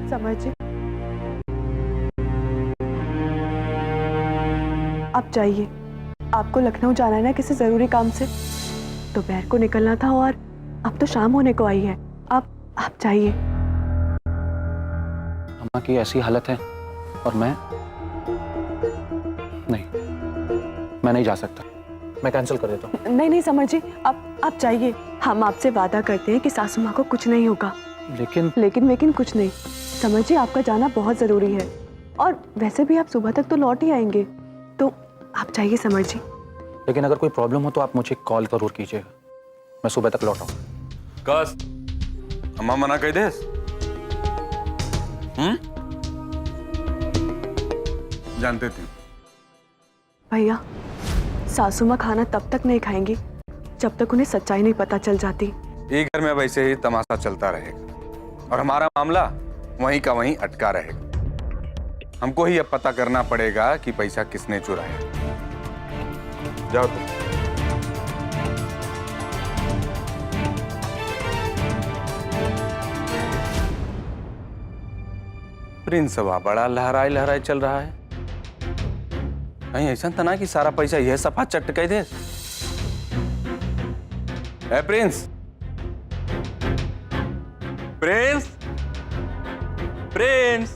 Summer जी, आप जाइए। आपको लखनऊ जाना है ना किसी जरूरी काम से, दोपहर को निकलना था और अब तो शाम होने को आई है। आप जाइए। अम्मा की ऐसी हालत है और मैं नहीं जा सकता। मैं कैंसिल कर देता हूँ। नहीं समर जी, आप जाइए। हम आपसे वादा करते हैं कि सासू माँ को कुछ नहीं होगा। लेकिन कुछ नहीं। समर जी, आपका जाना बहुत जरूरी है और वैसे भी आप सुबह तक तो लौट ही आएंगे, तो आप जाइए समर जी। लेकिन अगर कोई प्रॉब्लम हो तो आप मुझे कॉल जरूर कीजिएगा, मैं सुबह तक लौट आऊँ। कस अम्मा मना कह दे। जानते थे भैया, सासू माँ खाना तब तक नहीं खाएंगी जब तक उन्हें सच्चाई नहीं पता चल जाती। ये घर में वैसे ही तमाशा चलता रहेगा और हमारा मामला वहीं का वहीं अटका रहेगा। हमको ही अब पता करना पड़ेगा कि पैसा किसने चुराया। जाओ तुम। प्रिंस सभा बड़ा लहराई लहराई चल रहा है। कहीं ऐसा तो ना कि सारा पैसा यह सफा चट कह दे। ए Prince, Prince, Prince,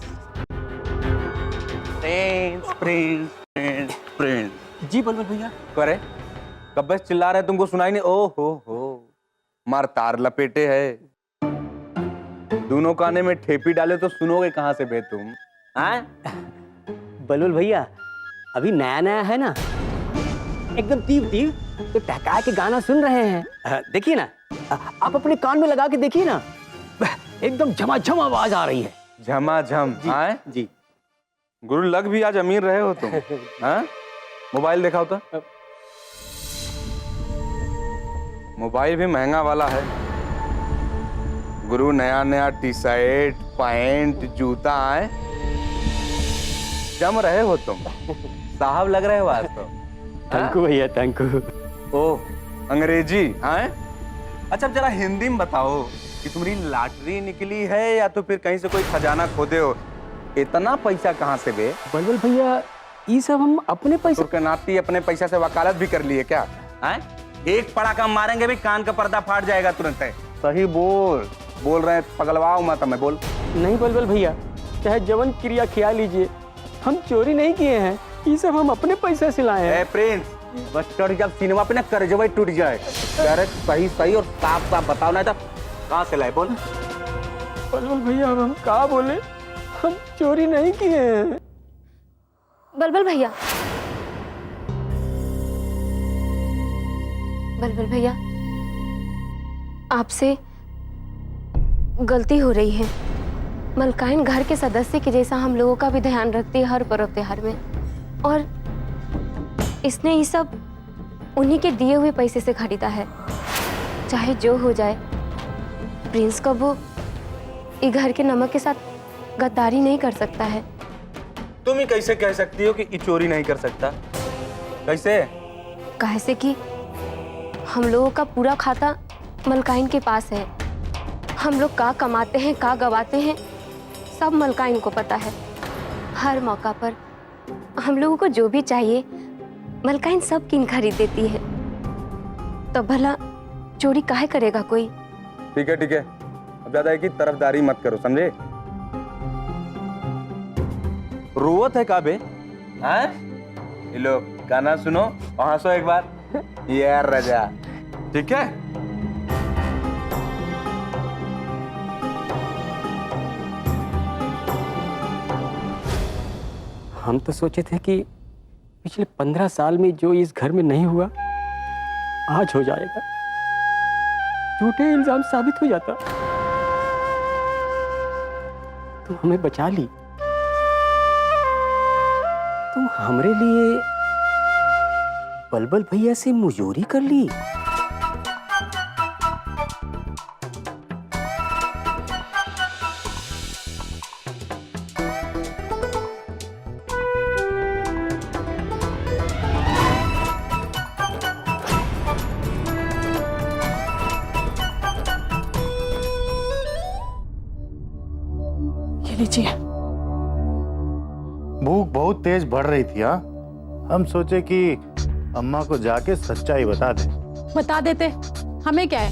Prince, Prince, Prince, Prince. जी बलवल भैया। करे कब बस चिल्ला रहे, तुमको सुनाई नहीं? ओ हो मार तार लपेटे है। दोनों काने में ठेपी डाले तो सुनोगे कहां से बे तुम? बलवल भैया अभी नया नया है ना, एकदम तीव तीव तो टहका के गाना सुन रहे हैं। देखिए ना, आप अपने कान में लगा के देखिए ना, एकदम झमाझम आवाज आ रही है। झमाझम आए जी। गुरु लग भी आज अमीर रहे हो तुम। हाँ, मोबाइल दिखाओ तो। मोबाइल भी महंगा वाला है गुरु। नया नया टी शर्ट पैंट जूता आए, जम रहे हो तुम। साहब लग रहे हो आज तो। थैंक यू भैया, थैंक यू। ओ अंग्रेजी आए। अच्छा अब जरा हिंदी में बताओ कि तुम्हारी लॉटरी निकली है या तो फिर कहीं से कोई खजाना खोदे हो? इतना पैसा कहाँ से बे? बलवल भैया ये सब हम अपने पैसे के नाती अपने पैसा से वकालत भी कर लिए क्या? आए? एक पड़ाका मारेंगे भी कान का पर्दा फाट जाएगा तुरंत। सही बोल रहे हैं, पगलवाओ मत हमें। बोल। नहीं बलवल भैया, चाहे जवन क्रिया खिया लीजिए, हम चोरी नहीं किए हैं, ये सब हम अपने पैसे से लाए हैं। प्रिंस बस चढ़ जब सिनेमा पे ना करजवा टूट जाए। अरे सही और साफ साफ बताओ, ना तो कहाँ से लाए? बोल। बलवल भैया अब हम कहाँ बोले, हम चोरी नहीं किए हैं। बलबल भैया, बलबल भैया आपसे गलती हो रही है। मलकाइन घर के सदस्य के जैसा हम लोगों का भी ध्यान रखती है हर पर्व त्योहार में, और इसने ये सब उन्हीं के दिए हुए पैसे से खरीदा है। चाहे जो हो जाए, प्रिंस को वो ये घर के नमक के साथ गद्दारी नहीं कर सकता है। तुम ही कैसे कह सकती हो कि ये चोरी नहीं कर सकता? कैसे? कैसे कि हम लोगों का पूरा खाता मलकाइन के पास है। हम लोग का कमाते हैं, का गवाते हैं, सब मलकाइन को पता है। हर मौका पर हम लोगों को जो भी चाहिए मलकाइन सब किन खरीद देती है। तो भला चोरी काहे करेगा कोई? ठीक है, अब ज्यादा की तरफदारी मत करो, समझे? रोवत है काबे? हाँ? ये लो गाना सुनो और हंसो एक बार। यार रजा, ठीक है? हम तो सोचे थे कि पिछले 15 साल में जो इस घर में नहीं हुआ आज हो जाएगा। झूठे इल्जाम साबित हो जाता तुम हमें बचा ली। तुम हमरे लिए बलबल भैया से मुजोरी कर ली। ये लीजिए। भूख बहुत तेज बढ़ रही थी। हाँ, हम सोचे कि अम्मा को जाके सच्चाई बता दें। बता देते, हमें क्या है,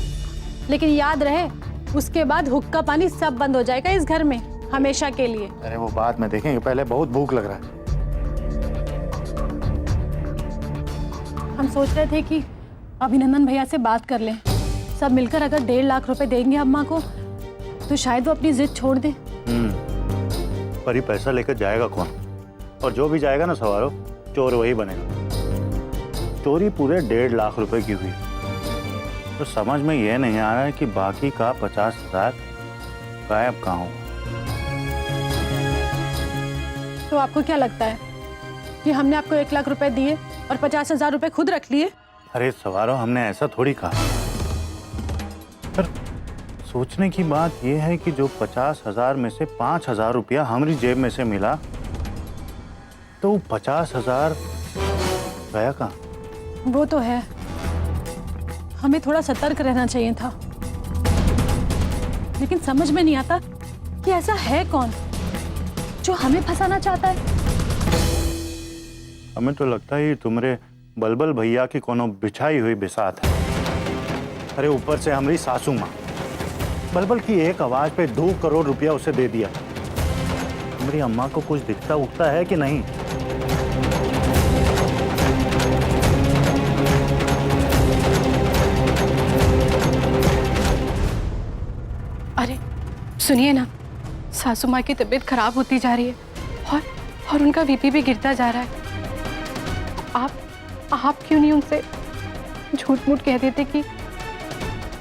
लेकिन याद रहे उसके बाद हुक्का पानी सब बंद हो जाएगा इस घर में हमेशा के लिए। अरे वो बाद में देखेंगे, पहले बहुत भूख लग रहा है। हम सोच रहे थे कि अभिनंदन भैया से बात कर लें, सब मिलकर अगर 1.5 लाख रुपए देंगे अम्मा को तो शायद वो अपनी जिद छोड़ दे। पर ये पैसा लेकर जाएगा कौन? और जो भी जाएगा ना सवारो, चोर वही बनेगा। चोरी पूरे 1.5 लाख रुपए की हुई, तो समझ में यह नहीं आ रहा है कि बाकी का 50,000 गायब कहाँ हो। तो आपको क्या लगता है कि हमने आपको 1 लाख रुपए दिए और 50,000 रुपए खुद रख लिए? अरे सवारो, हमने ऐसा थोड़ी कहा। पर सोचने की बात यह है कि जो 50,000 में से 5,000 रुपया हमारी जेब में से मिला, तो 50,000 गया कहाँ? वो तो है, हमें थोड़ा सतर्क रहना चाहिए था, लेकिन समझ में नहीं आता कि ऐसा है कौन जो हमें फंसाना चाहता है। हमें तो लगता है तुम्हारे बलबल भैया की कोनो बिछाई हुई बिसात है। अरे ऊपर से हमारी सासू माँ बलबल की एक आवाज पे 2 करोड़ रुपया उसे दे दिया। हमारी अम्मा को कुछ दिखता उठता है कि नहीं? अरे सुनिए ना, सासू माँ की तबीयत खराब होती जा रही है और उनका बीपी भी गिरता जा रहा है। आप क्यों नहीं उनसे झूठ मूठ कह देते कि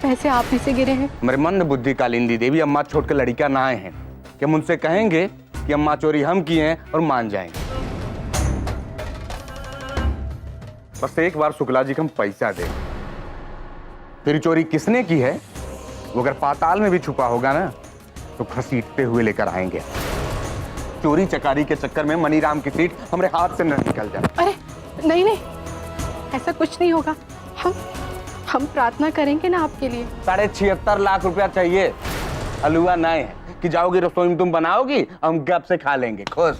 पैसे आप ही से गिरे हैं? मेरे मंद बुद्धि कालिंदी देवी, अम्मा छोड़ के लड़कियां ना आए हैं कि हम उनसे कहेंगे कि अम्मा चोरी हम किए हैं और मान जाएंगे। बस एक बार शुक्ला जी को हम पैसा दें, फिर चोरी किसने की है वो अगर पाताल में भी छुपा होगा ना तो घसीटते हुए लेकर आएंगे। चोरी चकारी के चक्कर में मनीराम की सीट हमारे हाथ से न निकल जाए। अरे नहीं, ऐसा कुछ नहीं होगा। हम प्रार्थना करेंगे ना आपके लिए। 76.5 लाख रुपया चाहिए। हलवा ना है कि जाओगी रसोई में तुम बनाओगी, हम गप से खा लेंगे खुश।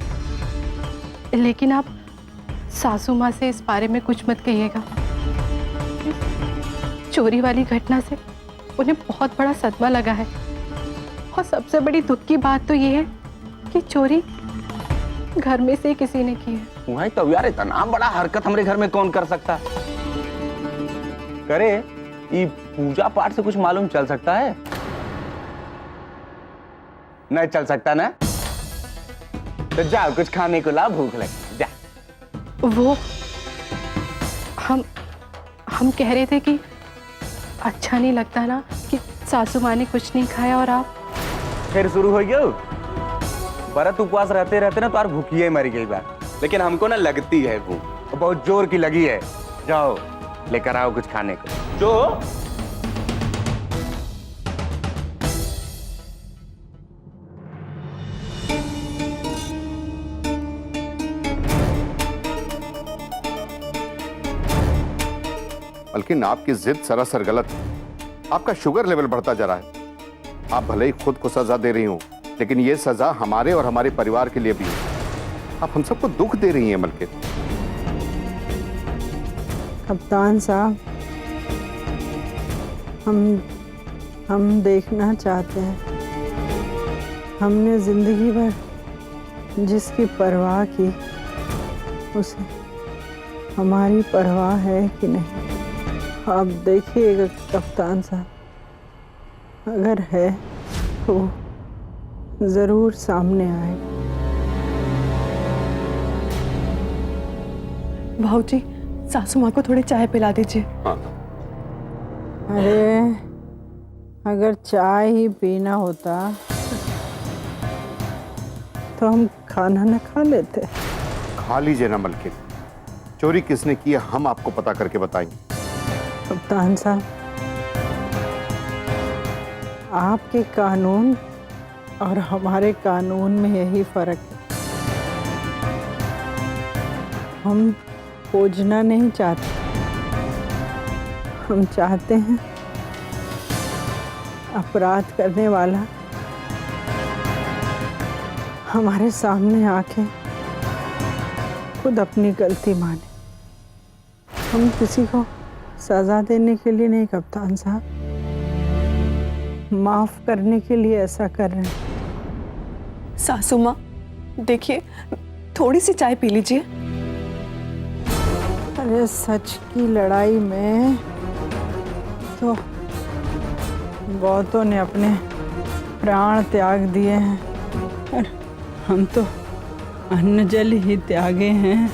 लेकिन आप सासू माँ से इस बारे में कुछ मत कहिएगा। चोरी वाली घटना से उन्हें बहुत बड़ा सदमा लगा है, और सबसे बड़ी दुख की बात तो ये है कि चोरी घर में से किसी ने की है। वही तो यार, इतना बड़ा हरकत हमारे घर में कौन कर सकता करे? ये पूजा पाठ से कुछ मालूम चल सकता है? नहीं चल सकता ना? तो जाओ कुछ खाने को लाओ, भूख लगी, जा। वो हम कह रहे थे कि अच्छा नहीं लगता ना कि सासू माँ ने कुछ नहीं खाया और आप। फिर शुरू हो गया व्रत उपवास रहते रहते ना तो यार भूखिए मर गई बात, लेकिन हमको ना लगती है भूख, बहुत जोर की लगी है। जाओ लेकर आओ कुछ खाने को। जो बल्कि आपकी जिद सरासर गलत है। आपका शुगर लेवल बढ़ता जा रहा है। आप भले ही खुद को सजा दे रही हो, लेकिन ये सजा हमारे और हमारे परिवार के लिए भी है। आप हम सबको दुख दे रही हैं मलके। कप्तान साहब, हम देखना चाहते हैं, हमने जिंदगी भर जिसकी परवाह की उसे हमारी परवाह है कि नहीं। आप देखिएगा कप्तान साहब, अगर है तो जरूर सामने आएगा। भाऊजी, सासू माँ को थोड़ी चाय पिला दीजिए। हाँ। अरे अगर चाय ही पीना होता तो हम खाना न खा लेते। खा लीजिए ना मलके, चोरी किसने की है हम आपको पता करके बताएंगे। कप्तान साहब, आपके कानून और हमारे कानून में यही फर्क है। हम खोजना नहीं चाहते, हम चाहते हैं अपराध करने वाला हमारे सामने आके खुद अपनी गलती माने। हम किसी को सजा देने के लिए नहीं कप्तान साहब, माफ करने के लिए ऐसा कर रहे हैं। सासू माँ देखिए, थोड़ी सी चाय पी लीजिए। अरे सच की लड़ाई में तो बहुतों ने अपने प्राण त्याग दिए हैं, और हम तो अन्न जल ही त्यागे हैं।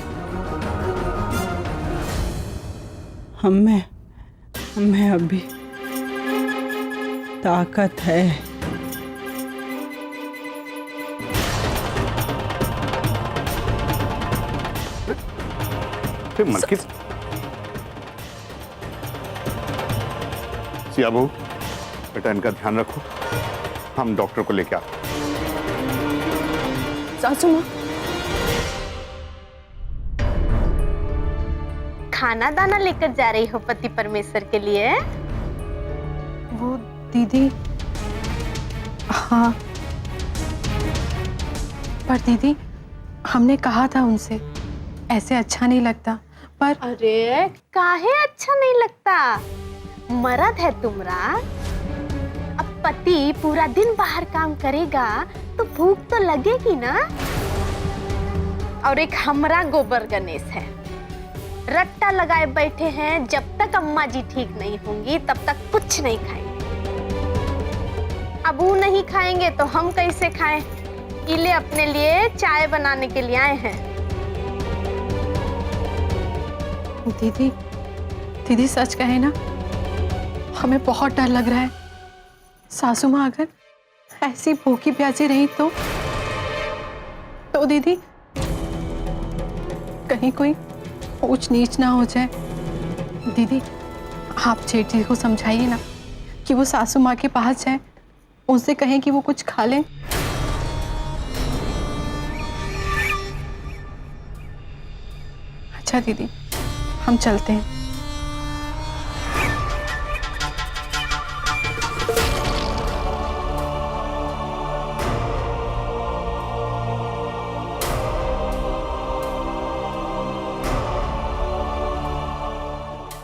हमें अभी ताकत है। मलकी सिया बहू, बेटा इनका ध्यान रखो, हम डॉक्टर को लेके आते। सासू माँ खाना दाना लेकर जा रही हो पति परमेश्वर के लिए? वो दीदी, हाँ, पर दीदी हमने कहा था उनसे ऐसे अच्छा नहीं लगता, पर अरे काहे अच्छा नहीं लगता? मर्द है तुमरा। अब पति पूरा दिन बाहर काम करेगा तो भूख तो लगेगी ना। और एक हमरा गोबर गणेश है, रट्टा लगाए बैठे हैं, जब तक अम्मा जी ठीक नहीं होंगी तब तक कुछ नहीं खाएंगे। अब वो नहीं खाएंगे तो हम कैसे खाएं? इले अपने लिए चाय बनाने के लिए आए हैं। दीदी सच कहे ना, हमें बहुत डर लग रहा है। सासू माँ अगर ऐसी भूखी प्यासी रही तो दीदी कहीं कोई ऊंच नीच ना हो जाए। दीदी आप जेठ जी को समझाइए ना कि वो सासू माँ के पास जाए, उनसे कहें कि वो कुछ खा लें। अच्छा दीदी, हम चलते हैं।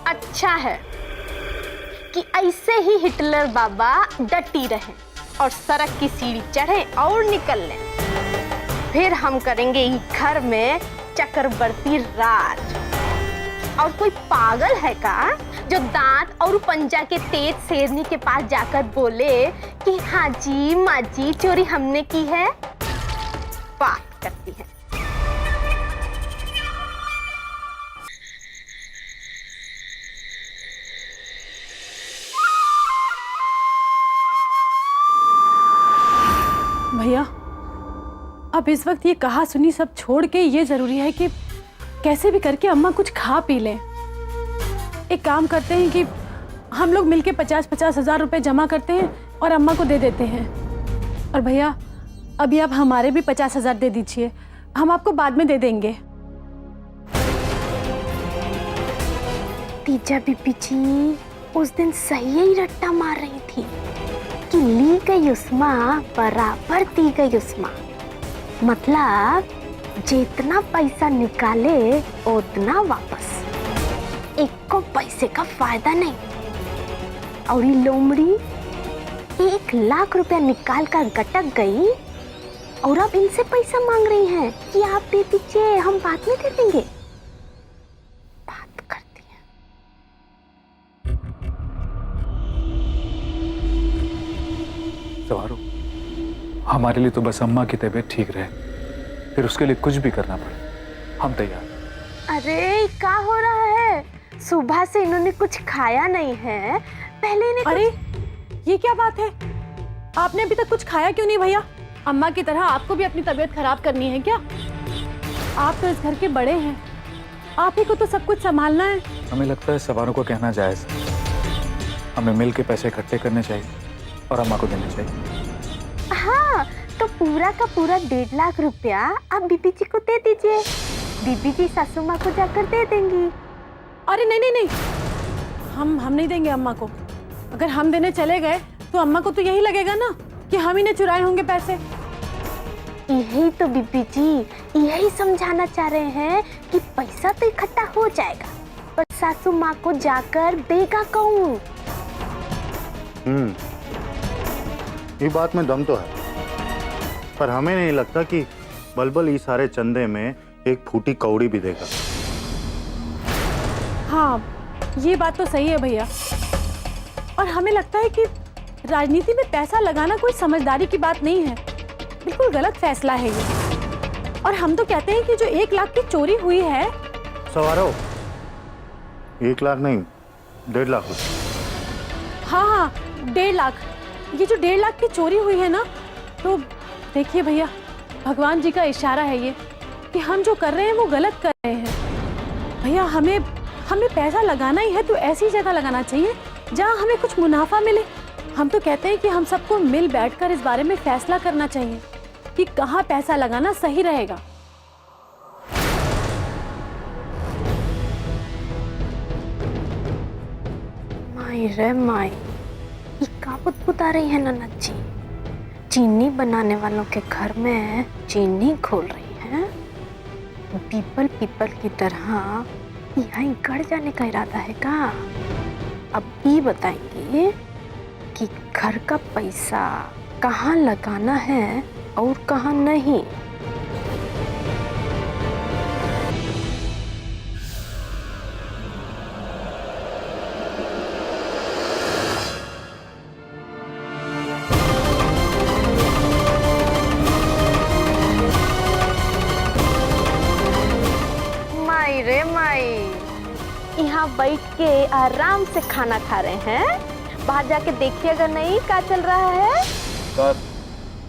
अच्छा है कि ऐसे ही हिटलर बाबा डटी रहे और सड़क की सीढ़ी चढ़े और निकल लें। फिर हम करेंगे इस घर में चक्रवर्ती राज। और कोई पागल है का जो दांत और पंजा के तेज शेरनी के पास जाकर बोले कि हाँ जी माँ जी चोरी हमने की है? बात करती है। भैया, अब इस वक्त ये कहा सुनी सब छोड़ के ये जरूरी है कि कैसे भी करके अम्मा कुछ खा पी लें। एक काम करते हैं कि हम लोग मिलके 50-50 हजार रुपए जमा करते हैं और अम्मा को दे देते हैं। और भैया अभी आप हमारे भी 50 हजार दे दीजिए, हम आपको बाद में दे देंगे। तीजा बीबी जी उस दिन सही ही रट्टा मार रही थी कि ली गई उस्मा बराबर दी गई उस्मा। मतलब जितना पैसा निकाले उतना वापस, एक को पैसे का फायदा नहीं। और ये लोमड़ी 1 लाख रुपया निकाल कर गटक गई और अब इनसे पैसा मांग रही हैं कि आप दे दीजिए, हम बाद में दे देंगे। बात करती हैं। सवारो, हमारे लिए तो बस अम्मा की तबीयत ठीक रहे, फिर उसके लिए कुछ भी करना पड़े, हम तैयार। अरे क्या हो रहा है? सुबह से इन्होंने कुछ खाया नहीं है, पहले इन्हें अरे ये क्या बात है? आपने अभी तक कुछ खाया क्यों नहीं भैया? अम्मा की तरह आपको भी अपनी तबीयत खराब करनी है क्या? आप तो इस घर के बड़े हैं, आप ही को तो सब कुछ संभालना है। हमें लगता है सवारों को कहना जायज, हमें मिल के पैसे इकट्ठे करने चाहिए और अम्मा को देने चाहिए। हाँ, तो पूरा का पूरा 1.5 लाख रुपया आप बीबी जी को दे दीजिए, बीबी जी सासू माँ को जाकर दे देंगी। अरे नहीं नहीं नहीं, हम नहीं देंगे अम्मा को। अगर हम देने चले गए तो अम्मा को तो यही लगेगा ना कि हम ही ने चुराए होंगे पैसे। यही तो बीबी जी, यही समझाना चाह रहे हैं कि पैसा तो इकट्ठा हो जाएगा, पर सासू माँ को जाकर देगा कौन? ये बात में दम तो है, पर हमें नहीं लगता कि बलबल इस सारे चंदे में एक फूटी कौड़ी भी देगा। हाँ, ये बात तो सही है भैया। और हमें लगता है कि राजनीति में पैसा लगाना कोई समझदारी की बात नहीं है, बिल्कुल गलत फैसला है ये। और हम तो कहते हैं कि जो 1 लाख की चोरी हुई है। सवारो 1 लाख नहीं, 1.5 लाख रुपए। हाँ, 1.5 लाख। ये जो 1.5 लाख की चोरी हुई है ना, तो देखिए भैया, भगवान जी का इशारा है ये कि हम जो कर रहे हैं वो गलत कर रहे हैं। भैया हमें पैसा लगाना ही है तो ऐसी जगह लगाना चाहिए जहां हमें कुछ मुनाफा मिले। हम तो कहते हैं कि हम सबको मिल बैठकर इस बारे में फैसला करना चाहिए कि कहाँ पैसा लगाना सही रहेगा। माई रे माई, ये का बुदबुदा रही है ननद जी? चीनी बनाने वालों के घर में चीनी खोल रही है। पीपल की तरह यहाँ गड़ जाने का इरादा है का? अब ये बताएंगे कि घर का पैसा कहाँ लगाना है और कहाँ नहीं। माई रे माई, यहाँ बैठ के आराम से खाना खा रहे हैं, बाहर जाके देखिएगा नहीं क्या चल रहा है।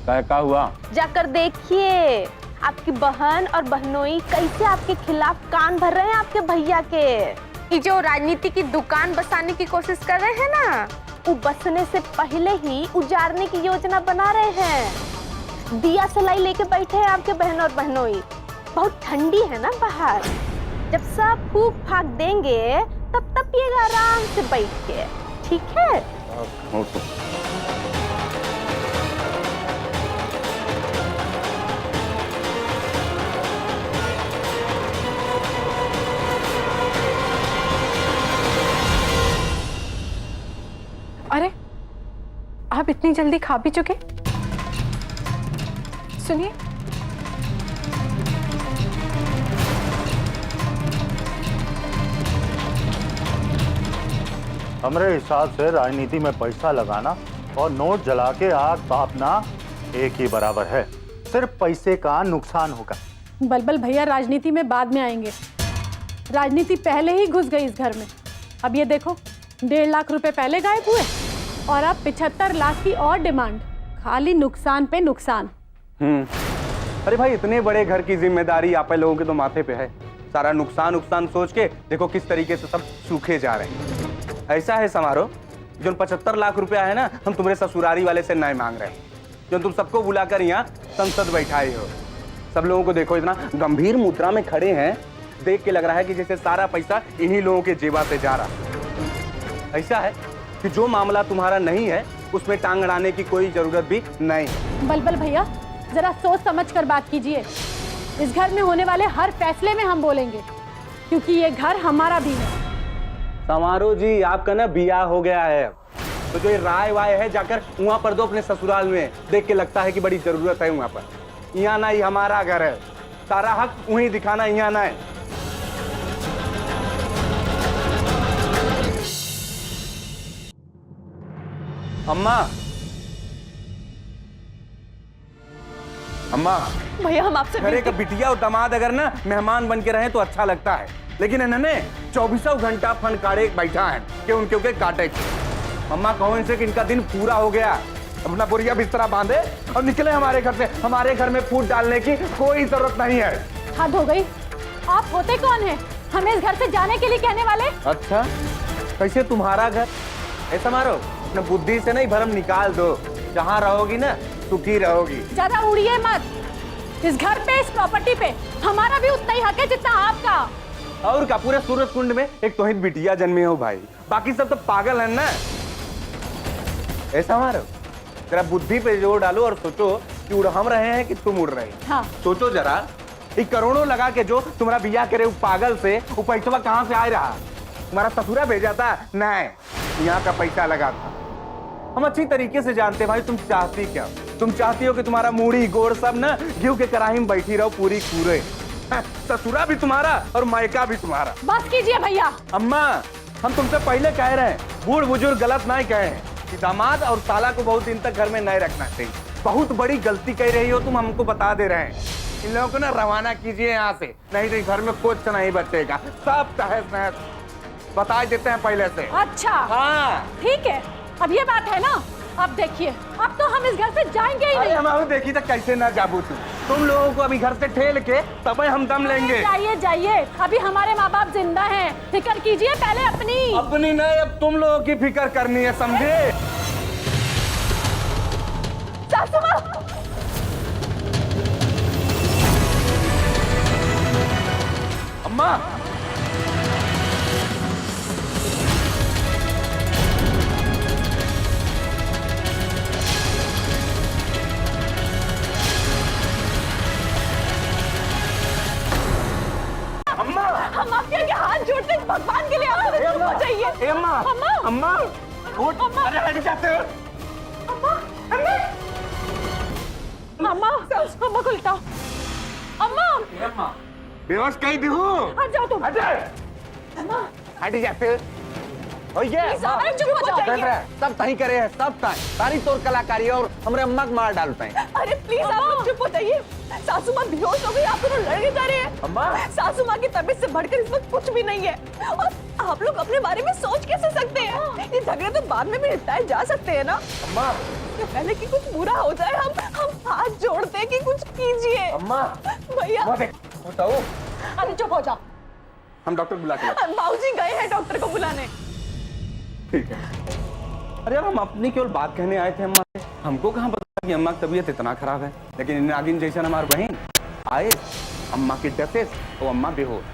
क्या हुआ? जाकर देखिए आपकी बहन और बहनोई कैसे आपके खिलाफ कान भर रहे हैं आपके भैया के। ये जो राजनीति की दुकान बसाने की कोशिश कर रहे हैं ना, वो बसने से पहले ही उजाड़ने की योजना बना रहे हैं। दिया सलाई लेके बैठे हैं आपके बहन और बहनोई। बहुत ठंडी है ना बाहर, जब सब फूक फाक देंगे तब पिएगा आराम से बैठ के, ठीक है? अरे, आप इतनी जल्दी खा भी चुके? सुनिए, हमारे हिसाब से राजनीति में पैसा लगाना और नोट जला के आग तापना एक ही बराबर है। सिर्फ पैसे का नुकसान होगा। बलबल भैया राजनीति में बाद में आएंगे, राजनीति पहले ही घुस गई इस घर में। अब ये देखो, 1.5 लाख रुपए पहले गायब हुए और अब 75 लाख की और डिमांड। खाली नुकसान पे नुकसान। अरे भाई, इतने बड़े घर की जिम्मेदारी आप लोगों के तो माथे पे है। सारा नुकसान सोच के देखो किस तरीके से सब सूखे जा रहे हैं। ऐसा है समारोह, जो 75 लाख रुपया है ना, हम तुम्हारे ससुरारी वाले से नहीं मांग रहे हैं, जो तुम सबको बुलाकर यहाँ संसद बैठाए हो। सब लोगों को देखो, इतना गंभीर मुद्रा में खड़े हैं, देख के लग रहा है कि जैसे सारा पैसा इन्हीं लोगों के जेबा से जा रहा। ऐसा है कि जो मामला तुम्हारा नहीं है उसमें टांग अड़ाने की कोई जरूरत भी नहीं है। बलबल भैया जरा सोच समझ कर बात कीजिए। इस घर में होने वाले हर फैसले में हम बोलेंगे, क्योंकि ये घर हमारा भी है। समारोह जी, आपका ना बियाह हो गया है, तो जो ये राय वाय है जाकर वहां पर दो अपने ससुराल में। देख के लगता है कि बड़ी जरूरत है वहां पर। यहाँ ना ही हमारा घर है, सारा हक वहीं दिखाना, यहाँ ना है। अम्मा, अम्मा भैया हम आपसे घरे का बिटिया और दामाद अगर ना मेहमान बन के रहे तो अच्छा लगता है, लेकिन इन्होंने 24 घंटा फनकारे बैठा है कि उनके काटे। अम्मा कहो इनसे कि इनका दिन पूरा हो गया, अपना बोरिया बिस्तरा बांधे और निकले हमारे घर से। हमारे घर में फूट डालने की कोई जरूरत नहीं है। हद हो गई। आप होते कौन है हमें इस घर से जाने के लिए कहने वाले? अच्छा, कैसे तुम्हारा घर? ऐसा मारो, अपने बुद्धि से नहीं भरम निकाल दो। जहाँ रहोगी ना सुखी रहोगी। ज्यादा उड़िए मत। इस घर पे, इस प्रॉपर्टी पे हमारा भी उतना ही हक है जितना आपका। और का पूरे सूरज कुंड में एक तो ही बिटिया जन्मी हो भाई, बाकी सब तो पागल है ना। ऐसा मारो, जरा बुद्धि पे जोर डालो और सोचो कि उड़ हम रहे हैं कि तुम उड़ रहे हैं। हाँ। सोचो जरा, ये करोड़ों लगा के जो तुम्हारा बिया करे पागल से, वो पैसा कहाँ से आ रहा? तुम्हारा ससुरा भेजा था? नहीं, यहाँ का पैसा लगा था। हम अच्छी तरीके से जानते भाई तुम चाहती क्या। तुम चाहती हो कि तुम्हारा मूड़ी गोड़ सब ना घी के कढ़ाई में बैठी रहो पूरी पूरे। ससुरा भी तुम्हारा और मायका भी तुम्हारा। बस कीजिए भैया। अम्मा, हम तुमसे पहले कह रहे हैं, बूढ़ बुजुर्ग गलत नहीं कहे हैं कि दामाद और साला को बहुत दिन तक घर में नहीं रखना चाहिए। बहुत बड़ी गलती कर रही हो तुम, हमको बता दे रहे हैं। इन लोगों को ना रवाना कीजिए यहाँ से, नहीं तो घर में कुछ नहीं बचेगा, सब तहस नहस। बता देते हैं पहले से। अच्छा हाँ ठीक है, अब ये बात है ना। अब देखिए, अब तो हम इस घर से जाएंगे ही अरे नहीं। हम देखी तो कैसे ना जाबू तुम लोगों को अभी घर से ठेल के तब हम दम लेंगे। जाइए जाइए, अभी हमारे माँ बाप जिंदा हैं, फिक्र कीजिए पहले अपनी। अपनी नहीं, अब तुम लोगों की फिक्र करनी है, समझे? सासू माँ, अम्मा, हम आपके आगे हाथ जोड़ते हैं, भगवान के लिए आप चुप हो जाइए। अम्मा, अम्मा, अम्मा, उठ, अरे हट जाते हो। अम्मा, अम्मा, अम्मा को लिटाओ। अम्मा, बेहोश कहीं भी हूँ। हट जाओ तुम। हट हट जाते हो ये चुप हो जाइए। सब तही करे है, सब तही सारी तोर कलाकारी और हमरे अम्मा को मार डालते हैं। अरे प्लीज आप लोग चुप हो जाइए। सासू माँ बेहोश हो गई, आप दोनों लड़के जा रहे हैं। अम्मा, सासू माँ की तबीयत से बढ़कर इस वक्त कुछ भी नहीं है, और आप लोग अपने बारे में सोच कैसे सकते हैं? ये झगड़े तो बाद में भी निपटाए जा सकते हैं ना। अम्मा, इससे पहले कि कुछ बुरा हो जाए, हम हाथ जोड़ते हैं कि कुछ कीजिए। अम्मा, भैया, बताओ। अरे चुप हो जाओ। हम डॉक्टर बुला के लाते हैं। बाबूजी गए हैं डॉक्टर को बुलाने। ठीक है। अरे यार, हम अपनी केवल बात कहने आए थे अम्मा से। हमको कहाँ पता कि अम्मा की तबीयत इतना खराब है, लेकिन नागिन जैसा हमारी बहन आए, अम्मा की डसे तो अम्मा बेहोश।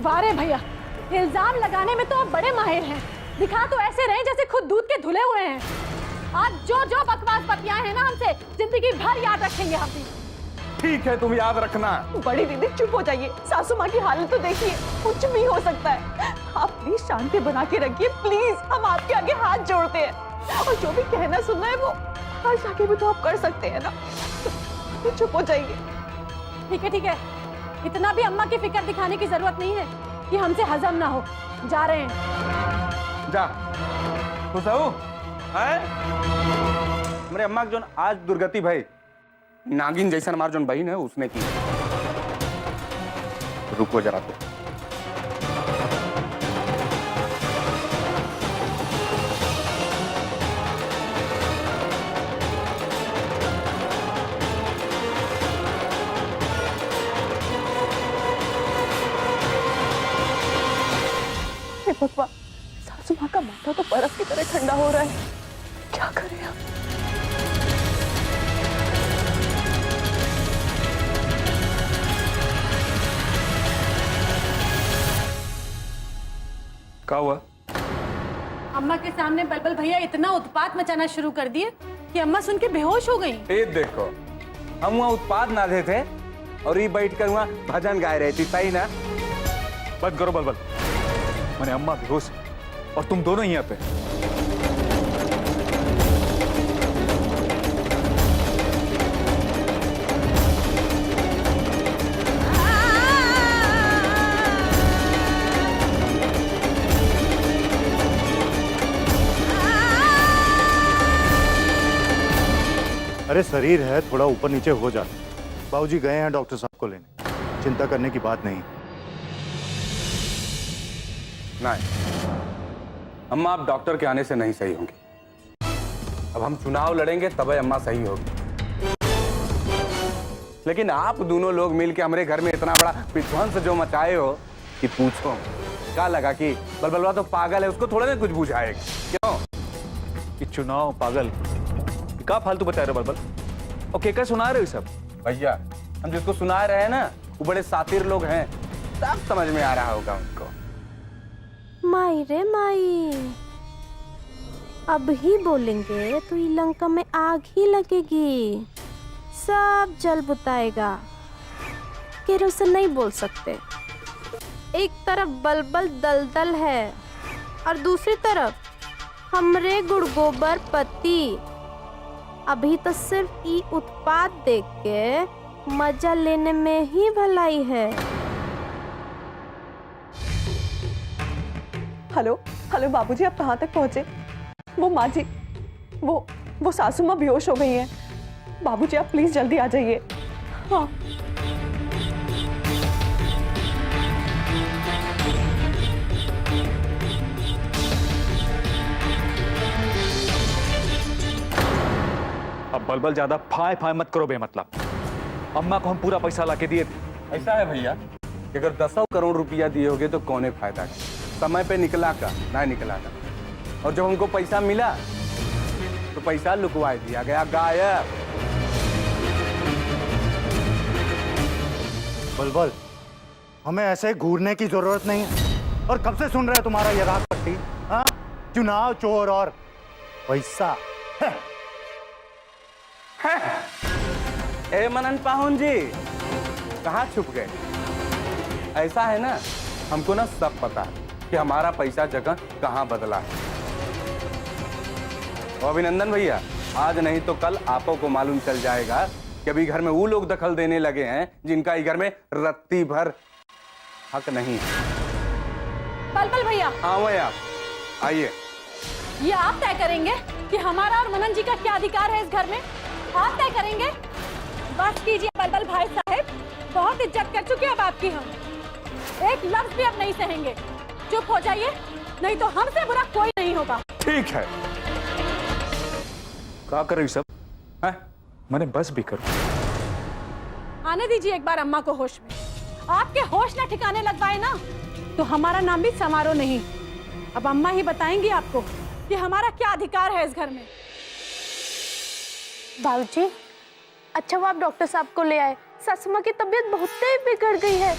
वारे भैया, इल्जाम लगाने में तो आप बड़े माहिर हैं। दिखा तो ऐसे रहे जैसे खुद दूध के धुले हुए हैं। आज जो जो बकवास बतियाए हैं ना हमसे, जिंदगी भर याद रखेंगे हम भी। ठीक है, तुम याद रखना। बड़ी दीदी चुप हो जाइए, सासू माँ की हालत तो देखिए, कुछ भी हो सकता है। आप प्लीज शांति बना के रखिए, प्लीज। हम आपके आगे हाथ जोड़ते हैं, और जो भी कहना सुनना है वो बाहर जाके भी तो आप कर सकते हैं ना। तो चुप हो जाइए। ठीक है ठीक है, इतना भी अम्मा की फिक्र दिखाने की जरूरत नहीं है कि हमसे हजम ना हो। जा रहे हैं। जा खुश हो मेरे अम्मा जो आज दुर्गति भाई नागिन जैसा हमारा जो बहन है उसने की। रुको जरा तो। भगवान, सासू माँ का माथा तो बर्फ की तरह ठंडा हो रहा है, क्या करें हम? क्या हुआ? अम्मा के सामने बलबल भैया इतना उत्पात मचाना शुरू कर दिए कि अम्मा सुन के बेहोश हो गई। ये देखो, हम वहाँ उत्पाद ना दे थे और ये बैठ कर वहाँ भजन गाए रही थी, सही ना? बंद करो बलबल। मैंने अम्मा बेहोश है और तुम दोनों ही यहाँ पे। अरे शरीर है, थोड़ा ऊपर नीचे हो जाता। बाबूजी गए हैं डॉक्टर साहब को लेने, चिंता करने की बात नहीं। नहीं, अम्मा आप डॉक्टर के आने से नहीं सही होंगी। अब हम चुनाव लड़ेंगे तब अम्मा सही होगी। लेकिन आप दोनों लोग मिलके हमारे घर में इतना बड़ा विध्वंस जो मचाए हो कि पूछो। क्या लगा कि बलबलवा तो पागल है, उसको थोड़ा ना कुछ बुझाएगा? क्यों? कि चुनाव पागल क्या फालतू बता रहे हो बलबल? और क्या सुना रहे हो सब? भैया, हम जिसको सुना रहे हैं ना वो बड़े सातिर लोग हैं, सब समझ में आ रहा होगा उनको। माई रे माई, अब ही बोलेंगे तो ये लंका में आग ही लगेगी, सब जल बुताएगा। केरोसिन नहीं बोल सकते। एक तरफ बलबल दलदल है और दूसरी तरफ हमरे गुड़ गोबर पति। अभी तो सिर्फ ई उत्पाद देख के मजा लेने में ही भलाई है। हेलो हेलो बाबूजी, आप कहाँ तक पहुँचे? वो माँ जी, वो सासू माँ बेहोश हो गई हैं। बाबूजी आप प्लीज जल्दी आ जाइए। हाँ। अब बलबल ज्यादा फाय फाय मत करो बेमतलब। अम्मा को हम पूरा पैसा लाके दिए थे। ऐसा है भैया कि अगर 10 करोड़ रुपया दिए होगे तो कौने फायदा का? समय पे निकला का ना निकला का। और जब हमको पैसा मिला तो पैसा लुकवा दिया गया, गायब। बुलबुल, हमें ऐसे घूरने की जरूरत नहीं है। और कब से सुन रहे हैं तुम्हारा ये राग पट्टी? हाँ, चुनाव, चोर और पैसा। ए मनन पाहुन जी, कहाँ छुप गए? ऐसा है ना, हमको ना सब पता है कि हमारा पैसा जगह कहाँ बदला है। और अभिनंदन भैया, आज नहीं तो कल आपको को मालूम चल जाएगा कि अभी घर में वो लोग दखल देने लगे हैं जिनका इस घर में रत्ती भर हक नहीं है। बलबल भैया, हाँ वही आप आइए। ये आप तय करेंगे कि हमारा और मनन जी का क्या अधिकार है इस घर में? आप तय करेंगे। बस कीजिए बलबल भाई साहब, बहुत इज्जत कर चुके हैं अब आपकी हम। एक लफ्ज भी अब नहीं सहेंगे। चुप हो जाइए, नहीं तो हमसे बुरा कोई नहीं होगा। ठीक है। क्या कर रही सब है? मैंने बस भी करूं। आने दीजिए एक बार अम्मा को होश में। आपके होश ना ठिकाने लगवाए ना तो हमारा नाम भी समारोह नहीं। अब अम्मा ही बताएंगी आपको कि हमारा क्या अधिकार है इस घर में। बाबूजी, अच्छा वो आप डॉक्टर साहब को ले आए। सासू माँ की तबीयत बहुत बिगड़ गई है।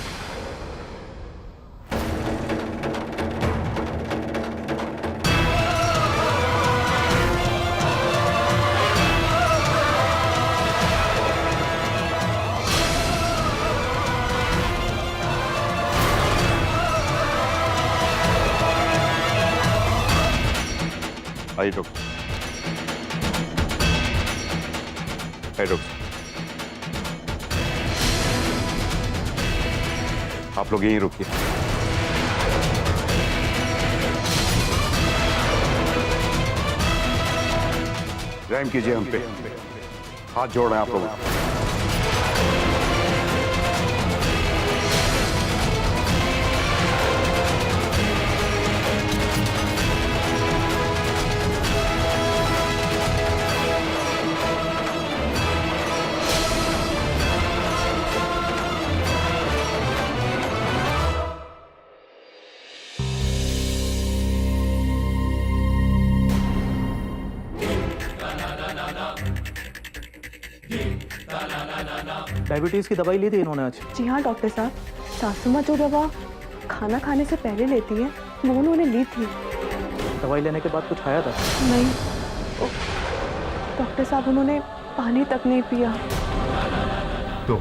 आइए डॉक्टर। है डॉक्टर, आप लोग यहीं रुकिए। रहम कीजिए हम पे, हाथ जोड़ रहे हैं आप लोग। डायबिटीज की दवाई ली थी इन्होंने आज? जी हाँ डॉक्टर साहब, सासू माँ जो दवा खाना खाने से पहले लेती है वो उन्होंने ली थी। दवाई लेने के बाद कुछ खाया था? नहीं डॉक्टर साहब, उन्होंने पानी तक नहीं पिया। तो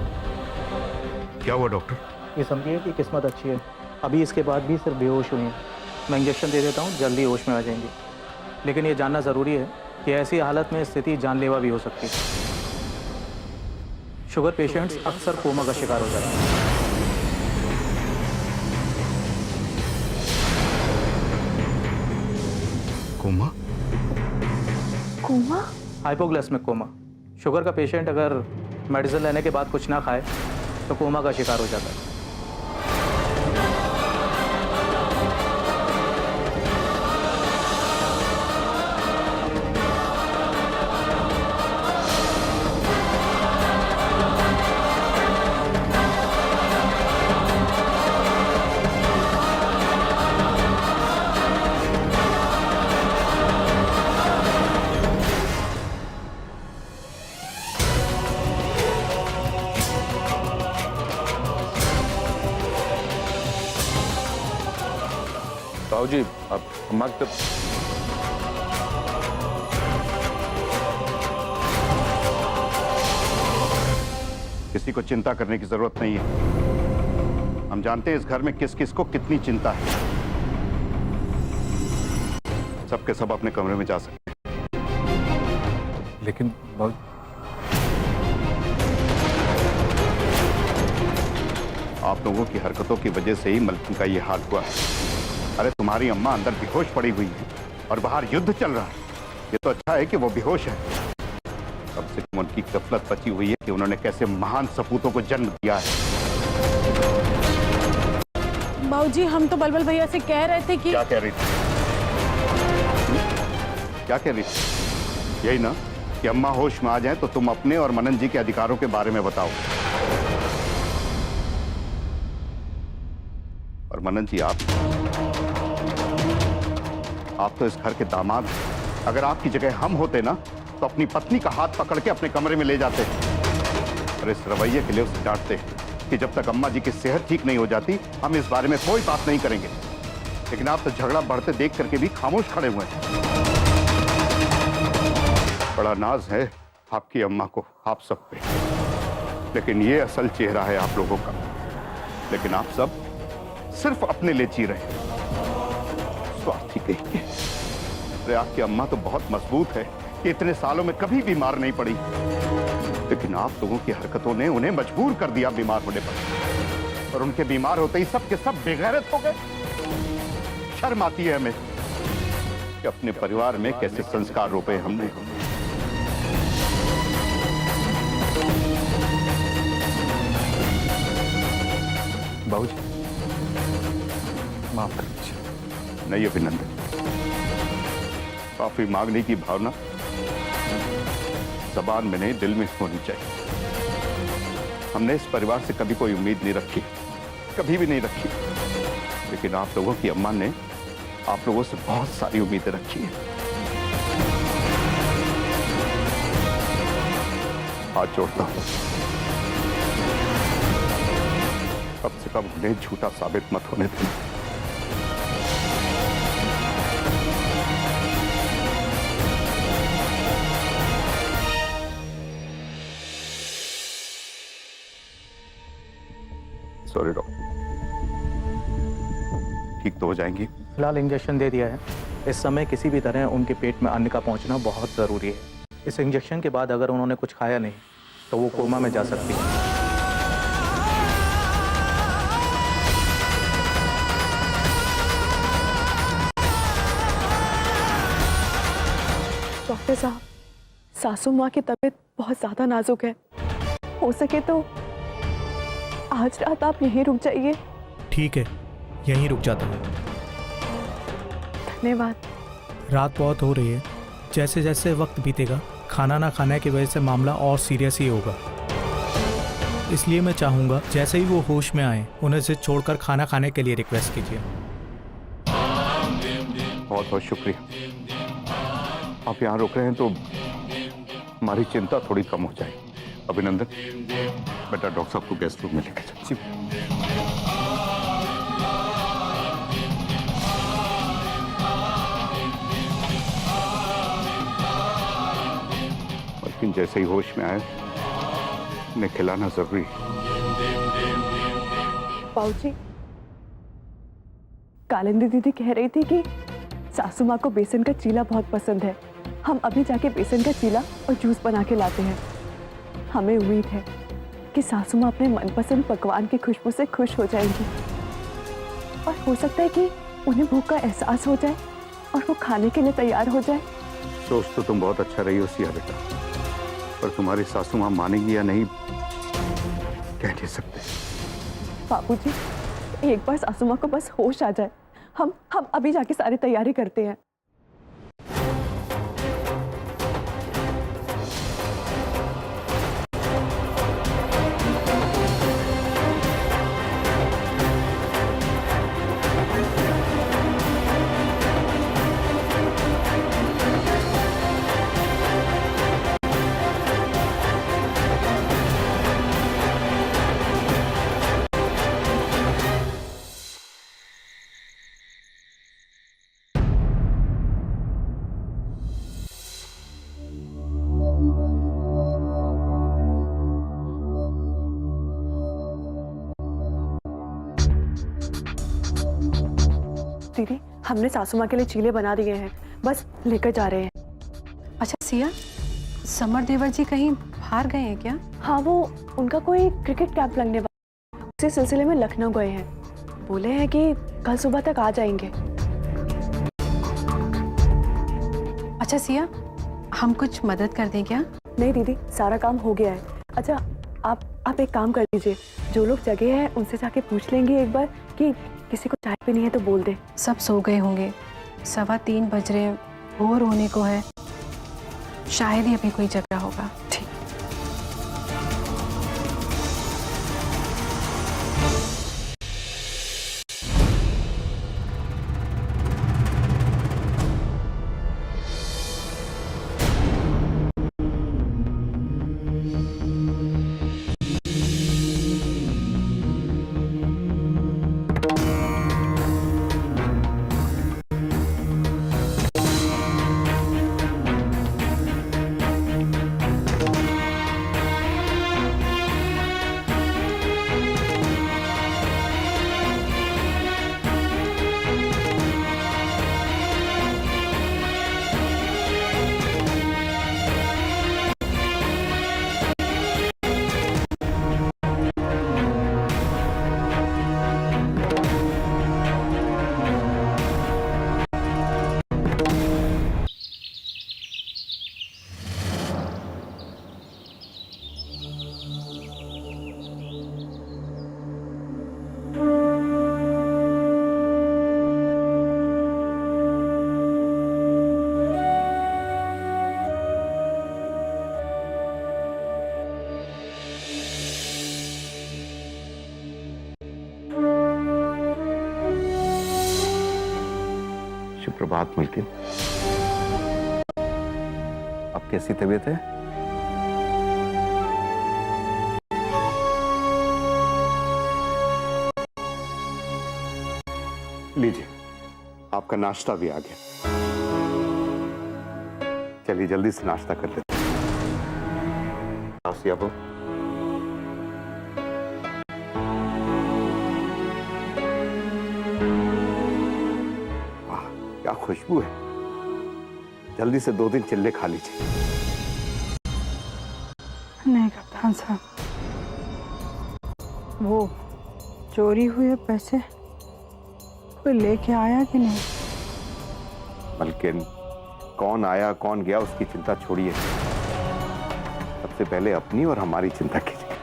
क्या हुआ डॉक्टर? ये समझिए कि किस्मत अच्छी है, अभी इसके बाद भी सिर्फ बेहोश हुई हैं। मैं इंजेक्शन दे देता हूँ, जल्दी होश में आ जाएंगे। लेकिन ये जानना ज़रूरी है कि ऐसी हालत में स्थिति जानलेवा भी हो सकती है। शुगर पेशेंट्स अक्सर कोमा का शिकार हो जाते हैं। Coma? Coma? Hypoglycemic coma. Sugar का पेशेंट अगर मेडिसिन लेने के बाद कुछ ना खाए तो कोमा का शिकार हो जाता है। ताऊ जी, अब अम्मा तो किसी को चिंता करने की जरूरत नहीं है। हम जानते हैं इस घर में किस किस को कितनी चिंता है। सबके सब अपने कमरे में जा सकते हैं। लेकिन बहुत आप लोगों की हरकतों की वजह से ही मलकिन का ये हाल हुआ है। अरे तुम्हारी अम्मा अंदर बेहोश पड़ी हुई है और बाहर युद्ध चल रहा है। ये तो अच्छा है कि वो बेहोश है। कम से कम उनकी गफलत बची हुई है कि उन्होंने कैसे महान सपूतों को जन्म दिया है। बाबूजी, हम तो बलबल भैया से कह रहे थे कि क्या कह रही थी? क्या कह रही थी? यही ना कि अम्मा होश में आ जाए तो तुम अपने और मनन जी के अधिकारों के बारे में बताओ। और मनन जी, आप तो इस घर के दामाद हैं। अगर आपकी जगह हम होते ना तो अपनी पत्नी का हाथ पकड़ के अपने कमरे में ले जाते और इस रवैये के लिए उसे डांटते कि जब तक अम्मा जी की सेहत ठीक नहीं हो जाती हम इस बारे में कोई बात नहीं करेंगे। लेकिन आप तो झगड़ा बढ़ते देख करके भी खामोश खड़े हुए हैं। बड़ा नाज है आपकी अम्मा को आप सब पे, लेकिन ये असल चेहरा है आप लोगों का। लेकिन आप सब सिर्फ अपने लिए जी रहे हैं। स्वार्थी कहिए। अरे आपकी अम्मा तो बहुत मजबूत है कि इतने सालों में कभी बीमार नहीं पड़ी, लेकिन आप लोगों की हरकतों ने उन्हें मजबूर कर दिया बीमार होने पर। और उनके बीमार होते ही सब के सब बेगैरत हो गए। शर्म आती है हमें कि अपने परिवार में कैसे संस्कार रोपे हमने। बाबूजी, माफ कर दीजिए। नहीं अभिनंदन, माफी मांगने की भावना जबान में नहीं दिल में होनी चाहिए। हमने इस परिवार से कभी कोई उम्मीद नहीं रखी, कभी भी नहीं रखी, लेकिन आप लोगों की अम्मा ने आप लोगों से बहुत सारी उम्मीदें रखी है। हाथ जोड़ता हूं, कम से कम उन्हें झूठा साबित मत होने देना। सॉरी डॉक्टर, ठीक तो हो जाएंगी? फिलहाल इंजेक्शन दे दिया है। इस समय किसी भी तरह उनके पेट में अन्न का पहुंचना बहुत ज़रूरी है। इस इंजेक्शन के बाद अगर उन्होंने कुछ खाया नहीं तो वो कोमा में जा सकती है। डॉक्टर साहब, सासू माँ की तबीयत बहुत ज़्यादा नाजुक है। हो सके तो आज रात आप यहीं रुक जाइए। ठीक है, यहीं रुक जाता हूँ। धन्यवाद। रात बहुत हो रही है। जैसे जैसे वक्त बीतेगा खाना ना खाने की वजह से मामला और सीरियस ही होगा। इसलिए मैं चाहूँगा जैसे ही वो होश में आए उन्हें से छोड़कर खाना खाने के लिए रिक्वेस्ट कीजिए। बहुत बहुत शुक्रिया। आप यहाँ रुक रहे हैं तो हमारी चिंता थोड़ी कम हो जाए। अभिनंदन, बेटा डॉक्टर साहब को गेस्ट रूम में लेकर जाओ। लेकिन जैसे ही होश में आए उन्हें खिलाना जरूरी है। बाबूजी, कालिंदी दीदी कह रही थी कि सासू माँ को बेसन का चीला बहुत पसंद है। हम अभी जाके बेसन का चीला और जूस बना के लाते हैं। हमें उम्मीद है कि सासू माँ अपने मनपसंद पकवान की खुशबू से खुश हो जाएंगी और हो सकता है कि उन्हें भूख का एहसास हो जाए और वो खाने के लिए तैयार हो जाए। सोच तो तुम बहुत अच्छा रही हो सिया बेटा, पर तुम्हारी सासू माँ मानेगी या नहीं कह नहीं सकते। बाबूजी, एक बार सासू माँ को बस होश आ जाए। हम अभी जाके सारी तैयारी करते हैं। हमने सासू माँ के लिए चीले बना दिए हैं, बस लेकर जा रहे हैं। अच्छा सिया, समर देवर जी कहीं बाहर गए हैं क्या? हाँ, वो उनका कोई क्रिकेट कैंप लगने वाला है, उसी सिलसिले में लखनऊ गए हैं। बोले हैं कि कल सुबह तक आ जाएंगे। अच्छा सिया, हम कुछ मदद कर दें क्या? नहीं दीदी, सारा काम हो गया है। अच्छा, आप एक काम कर लीजिए, जो लोग जगे हैं उनसे जाके पूछ लेंगे एक बार कि किसी को चाय पीनी है तो बोल दे। सब सो गए होंगे, 3:15 बज रहे हैं, भोर होने को है, शायद ही अभी कोई जगह होगा। ठीक। सुप्रभात मलकिन, अब कैसी तबीयत है? लीजिए, आपका नाश्ता भी आ गया। चलिए जल्दी से नाश्ता कर लेते हैं। आसिया बहू, क्या खुशबू है। जल्दी से 2 दिन चिल्ले खा लीजिए। नहीं कप्तान साहब, वो चोरी हुए पैसे कोई लेके आया कि नहीं? मलकिन, कौन आया कौन गया उसकी चिंता छोड़िए, सबसे पहले अपनी और हमारी चिंता कीजिए।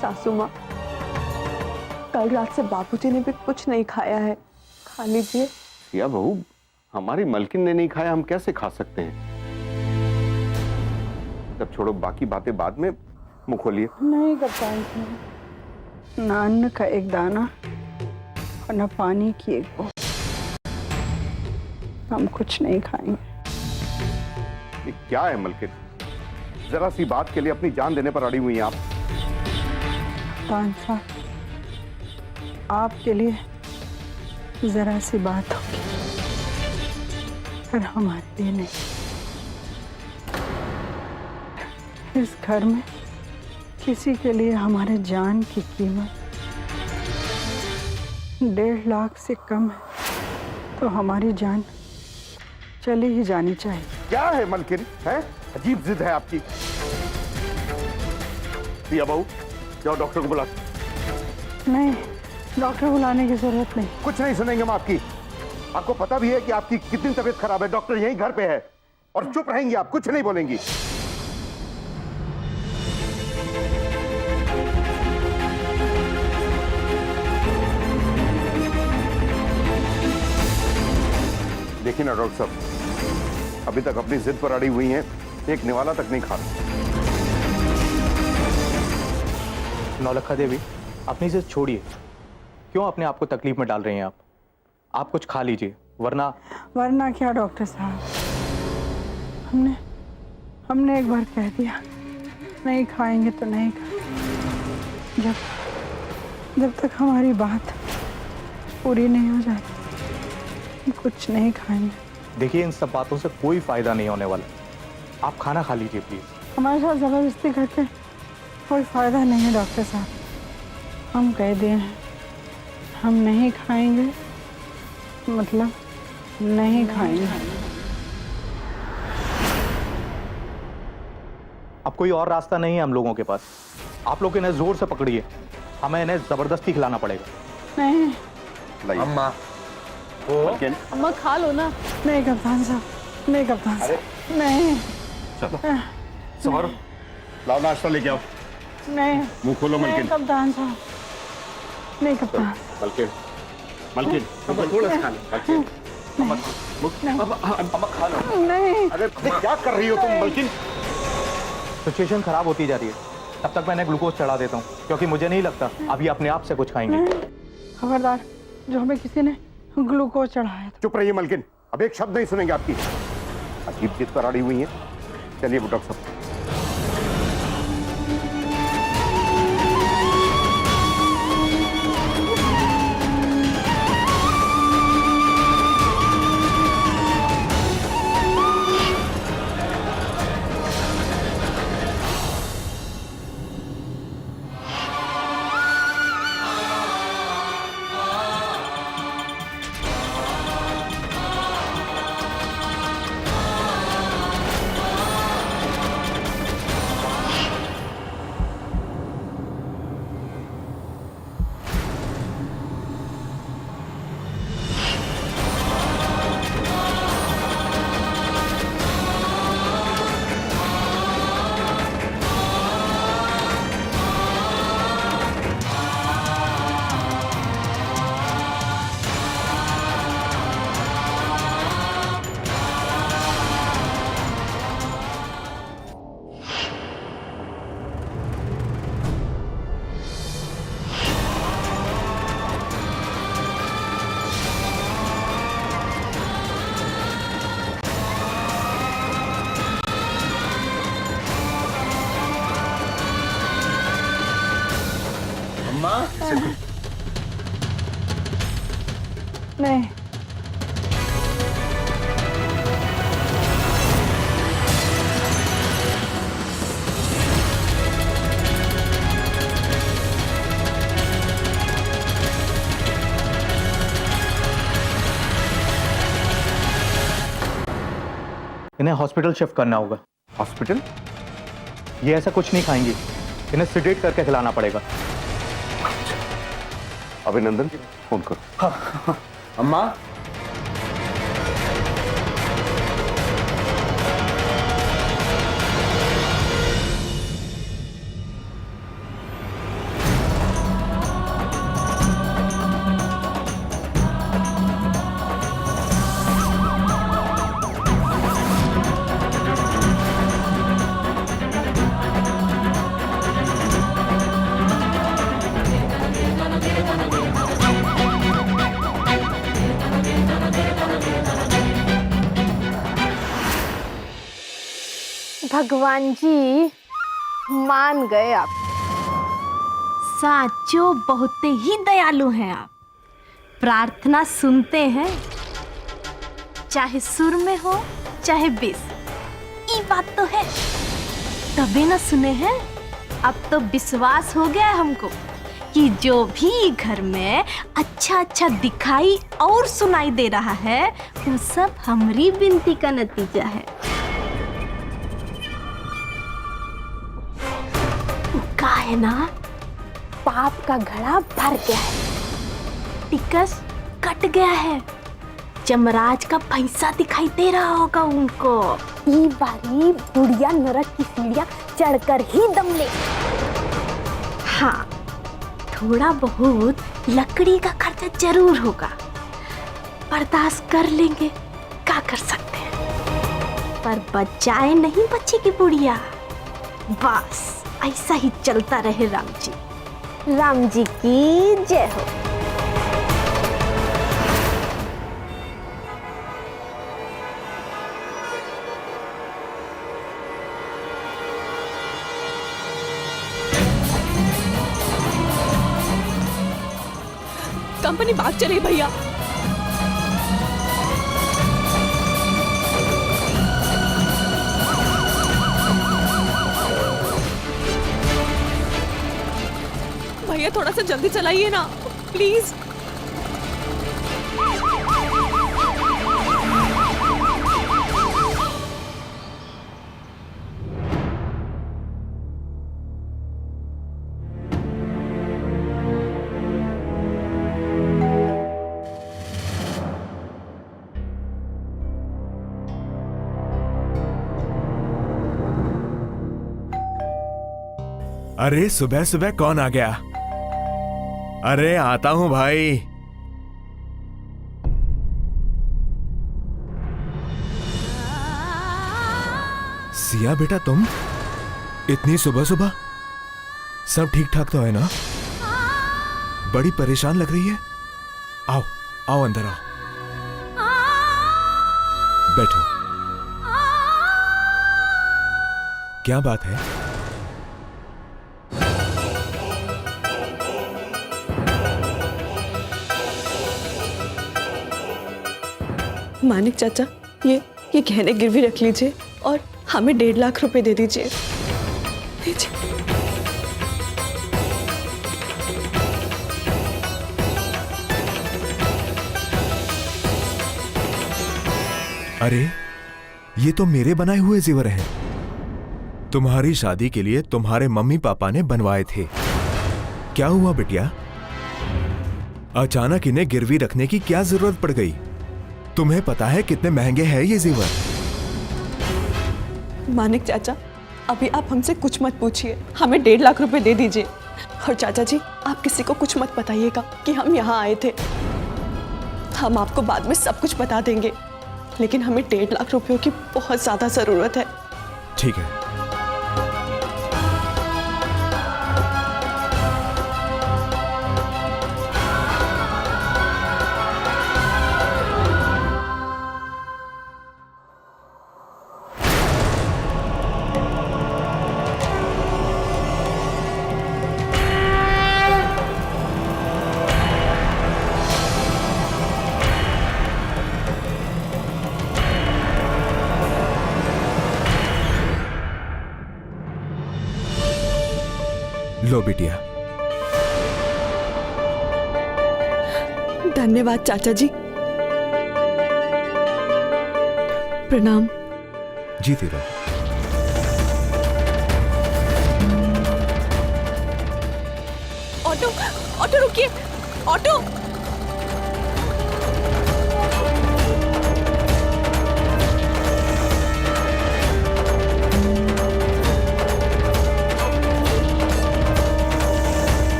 सासू माँ, कल रात से बाबूजी ने भी कुछ नहीं खाया है, खा लीजिए। या बहू, हमारी मलकिन ने नहीं खाया, हम कैसे खा सकते हैं? तब छोड़ो, बाकी बातें बाद में, मुंह खोलिए। नहीं कप्तान साहब, ना अन्न का एक दाना और न पानी की एक बूंद, हम कुछ नहीं खाएंगे। ये क्या है मलकिन, जरा सी बात के लिए अपनी जान देने पर अड़ी हुई हैं आप। कप्तान साहब, आपके लिए जरा सी बात होगी, पर हमारे लिए नहीं। इस घर में किसी के लिए हमारे जान की कीमत 1.5 लाख से कम है, तो हमारी जान चली ही जानी चाहिए। क्या है मलकिन, है अजीब जिद है आपकी। दिया बहू, जाओ डॉक्टर को बुला। नहीं, डॉक्टर बुलाने की जरूरत नहीं। कुछ नहीं सुनेंगे हम आपकी। आपको पता भी है कि आपकी कितनी तबीयत खराब है, डॉक्टर यहीं घर पे है, और चुप रहेंगी आप, कुछ नहीं बोलेंगी। देखिए ना डॉक्टर साहब, अभी तक अपनी जिद पर अड़ी हुई हैं, एक निवाला तक नहीं खा रही। नौलखा देवी, अपनी जिद छोड़िए, क्यों अपने आप को तकलीफ में डाल रही हैं आप कुछ खा लीजिए, वरना क्या डॉक्टर साहब, हमने एक बार कह दिया, नहीं खाएंगे तो नहीं खाएंगे। जब तक हमारी बात पूरी नहीं हो जाती, हम कुछ नहीं खाएंगे। देखिए, इन सब बातों से कोई फायदा नहीं होने वाला, आप खाना खा लीजिए प्लीज। हमारे साथ जबरदस्ती करके कोई फायदा नहीं है डॉक्टर साहब, हम कह दिए हैं, हम नहीं खाएंगे मतलब नहीं खाएंगे। अब कोई और रास्ता नहीं है हम लोगों के पास। आप लोग इन्हें जोर से पकड़िए, हमें इन्हें जबरदस्ती खिलाना पड़ेगा। नहीं अम्मा अम्मा खा लो ना। नहीं कप्तान साहब, नहीं कप्तान साहब, नहीं सवारो, लाओ नाश्ता लेके आओ। नहीं मुंह खोलो नहीं मलकिन। कप्तान साहब, नहीं कप्तान। मलकिन मलकिन थोड़ा सा खा लो। मलकिन अम्मा खा लो। नहीं अरे क्या कर रही हो तुम मलकिन? सिचुएशन खराब होती जा रही है, तब तक मैं इन्हें ग्लूकोज चढ़ा देता हूँ, क्योंकि मुझे नहीं लगता अभी अपने आप से कुछ खाएंगे। खबरदार, जो हमें किसी ने ग्लूकोज चढ़ाया था। चुप रहिए मलकिन, अब एक शब्द नहीं सुनेंगे आपकी। अजीब जिद पर अड़ी हुई है। चलिए डॉक्टर साहब। नहीं इन्हें हॉस्पिटल शिफ्ट करना होगा। हॉस्पिटल? ये ऐसा कुछ नहीं खाएंगी, इन्हें सिडेट करके खिलाना पड़ेगा। अभिनंदन फोन करो। अम्मा भगवान जी मान गए आप। साचो बहुत ही दयालु हैं आप। प्रार्थना सुनते हैं, चाहे सुर में हो चाहे बेस। ये बात तो है, तभी ना सुने हैं। अब तो विश्वास हो गया है हमको कि जो भी घर में अच्छा अच्छा दिखाई और सुनाई दे रहा है वो सब हमारी विनती का नतीजा है। का है ना, पाप का घड़ा भर गया है, टिकस कट गया है। जमराज का पैसा दिखाई दे रहा होगा उनको। ये बारी बुढ़िया नरक की सीढ़ियां चढ़कर ही दम ले। हाँ, थोड़ा बहुत लकड़ी का खर्चा जरूर होगा, बर्दाश्त कर लेंगे, क्या कर सकते हैं। पर बचाए नहीं बच्चे की बुढ़िया। बस ऐसा ही चलता रहे राम जी। राम जी की जय हो। कंपनी भाग चली भैया। भैया थोड़ा सा जल्दी चलाइए ना प्लीज। अरे सुबह सुबह कौन आ गया? अरे आता हूं भाई। सिया बेटा, तुम इतनी सुबह सुबह? सब ठीक ठाक तो है ना? बड़ी परेशान लग रही है। आओ आओ अंदर आओ, बैठो। क्या बात है? मानिक चाचा, ये गहने गिरवी रख लीजिए और हमें 1.5 लाख रुपए दे दीजिए। अरे ये तो मेरे बनाए हुए जेवर हैं। तुम्हारी शादी के लिए तुम्हारे मम्मी पापा ने बनवाए थे। क्या हुआ बिटिया? अचानक इन्हें गिरवी रखने की क्या जरूरत पड़ गई? तुम्हें पता है कितने महंगे हैं ये जेवर? मानिक चाचा, अभी आप हमसे कुछ मत पूछिए, हमें 1.5 लाख रुपए दे दीजिए। और चाचा जी, आप किसी को कुछ मत बताइएगा कि हम यहाँ आए थे। हम आपको बाद में सब कुछ बता देंगे, लेकिन हमें 1.5 लाख रुपयों की बहुत ज्यादा जरूरत है। ठीक है। लो बिटिया। धन्यवाद चाचा जी। प्रणाम। जीती रहो। ऑटो, ऑटो रुकिए, ऑटो।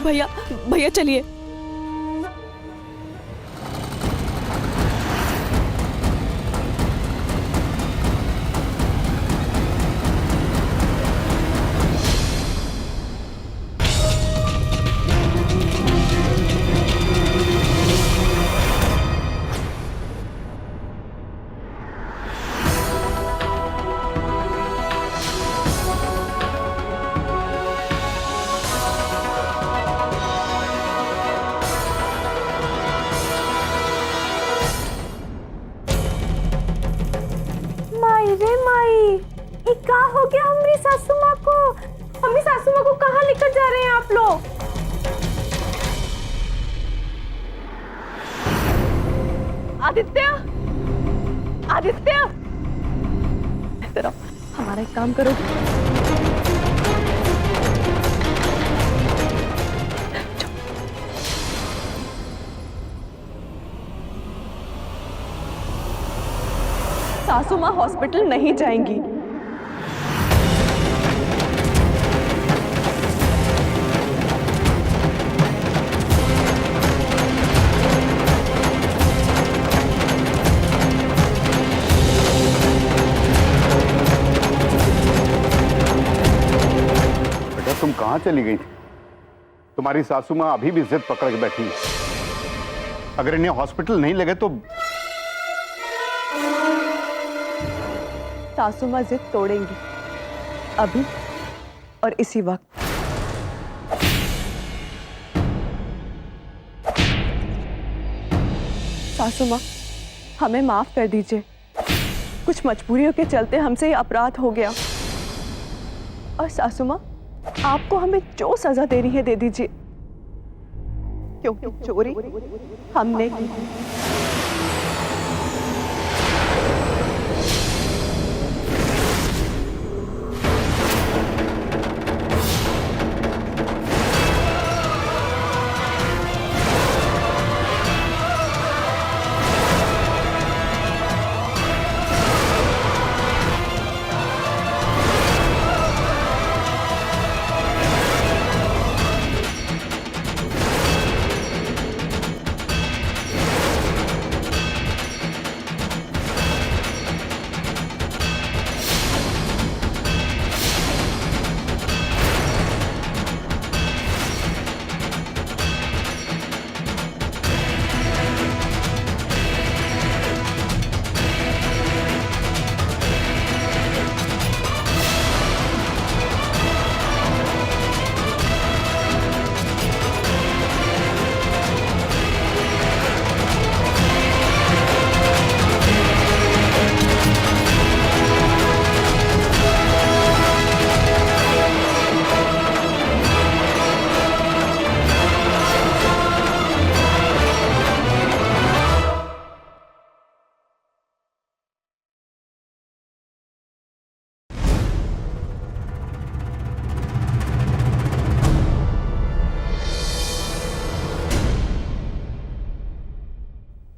भैया, भैया चलिए। रे माई, ये क्या हो गया हमारी सासू माँ को? हमारी सासू माँ को कहाँ लेकर जा रहे हैं आप लोग? आदित्य, आदित्य, तेरा हमारा एक काम करो। सासू माँ हॉस्पिटल नहीं जाएंगी। बेटा, तुम कहाँ चली गई थी? तुम्हारी सासू माँ अभी भी जिद पकड़ के बैठी है। अगर इन्हें हॉस्पिटल नहीं लगे तो सासू माँ जिद तोड़ेंगी, अभी और इसी वक्त। सासू माँ, हमें माफ कर दीजिए। कुछ मजबूरियों के चलते हमसे ये अपराध हो गया। और सासू माँ, आपको हमें जो सजा देनी है दे दीजिए, क्योंकि चोरी हमने की।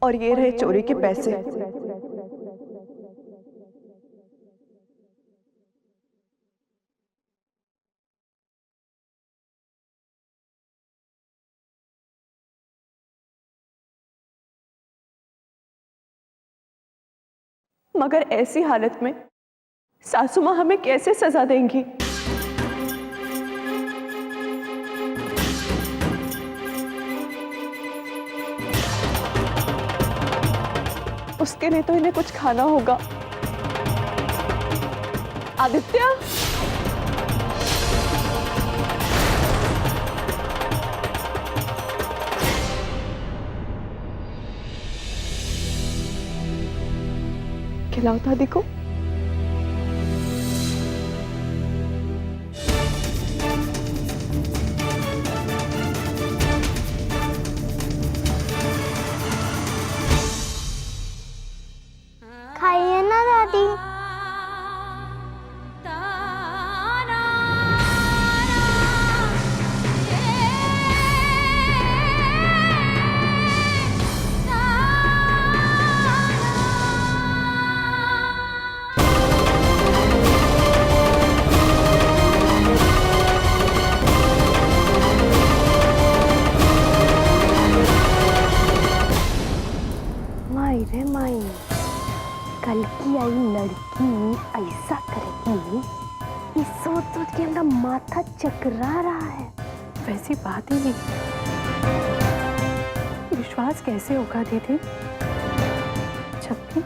और ये रहे चोरी के पैसे। मगर ऐसी हालत में सासू माँ हमें कैसे सजा देंगी? उसके लिए तो इन्हें कुछ खाना होगा। आदित्य, खिलाओ दादी को। खाइए ना दादी। माई रे माई, कल की आई लड़की ऐसा करेगी, ये सोच सोच के मेरा माथा चकरा रहा है। वैसी बात ही नहीं, विश्वास कैसे होगा दीदी जबकि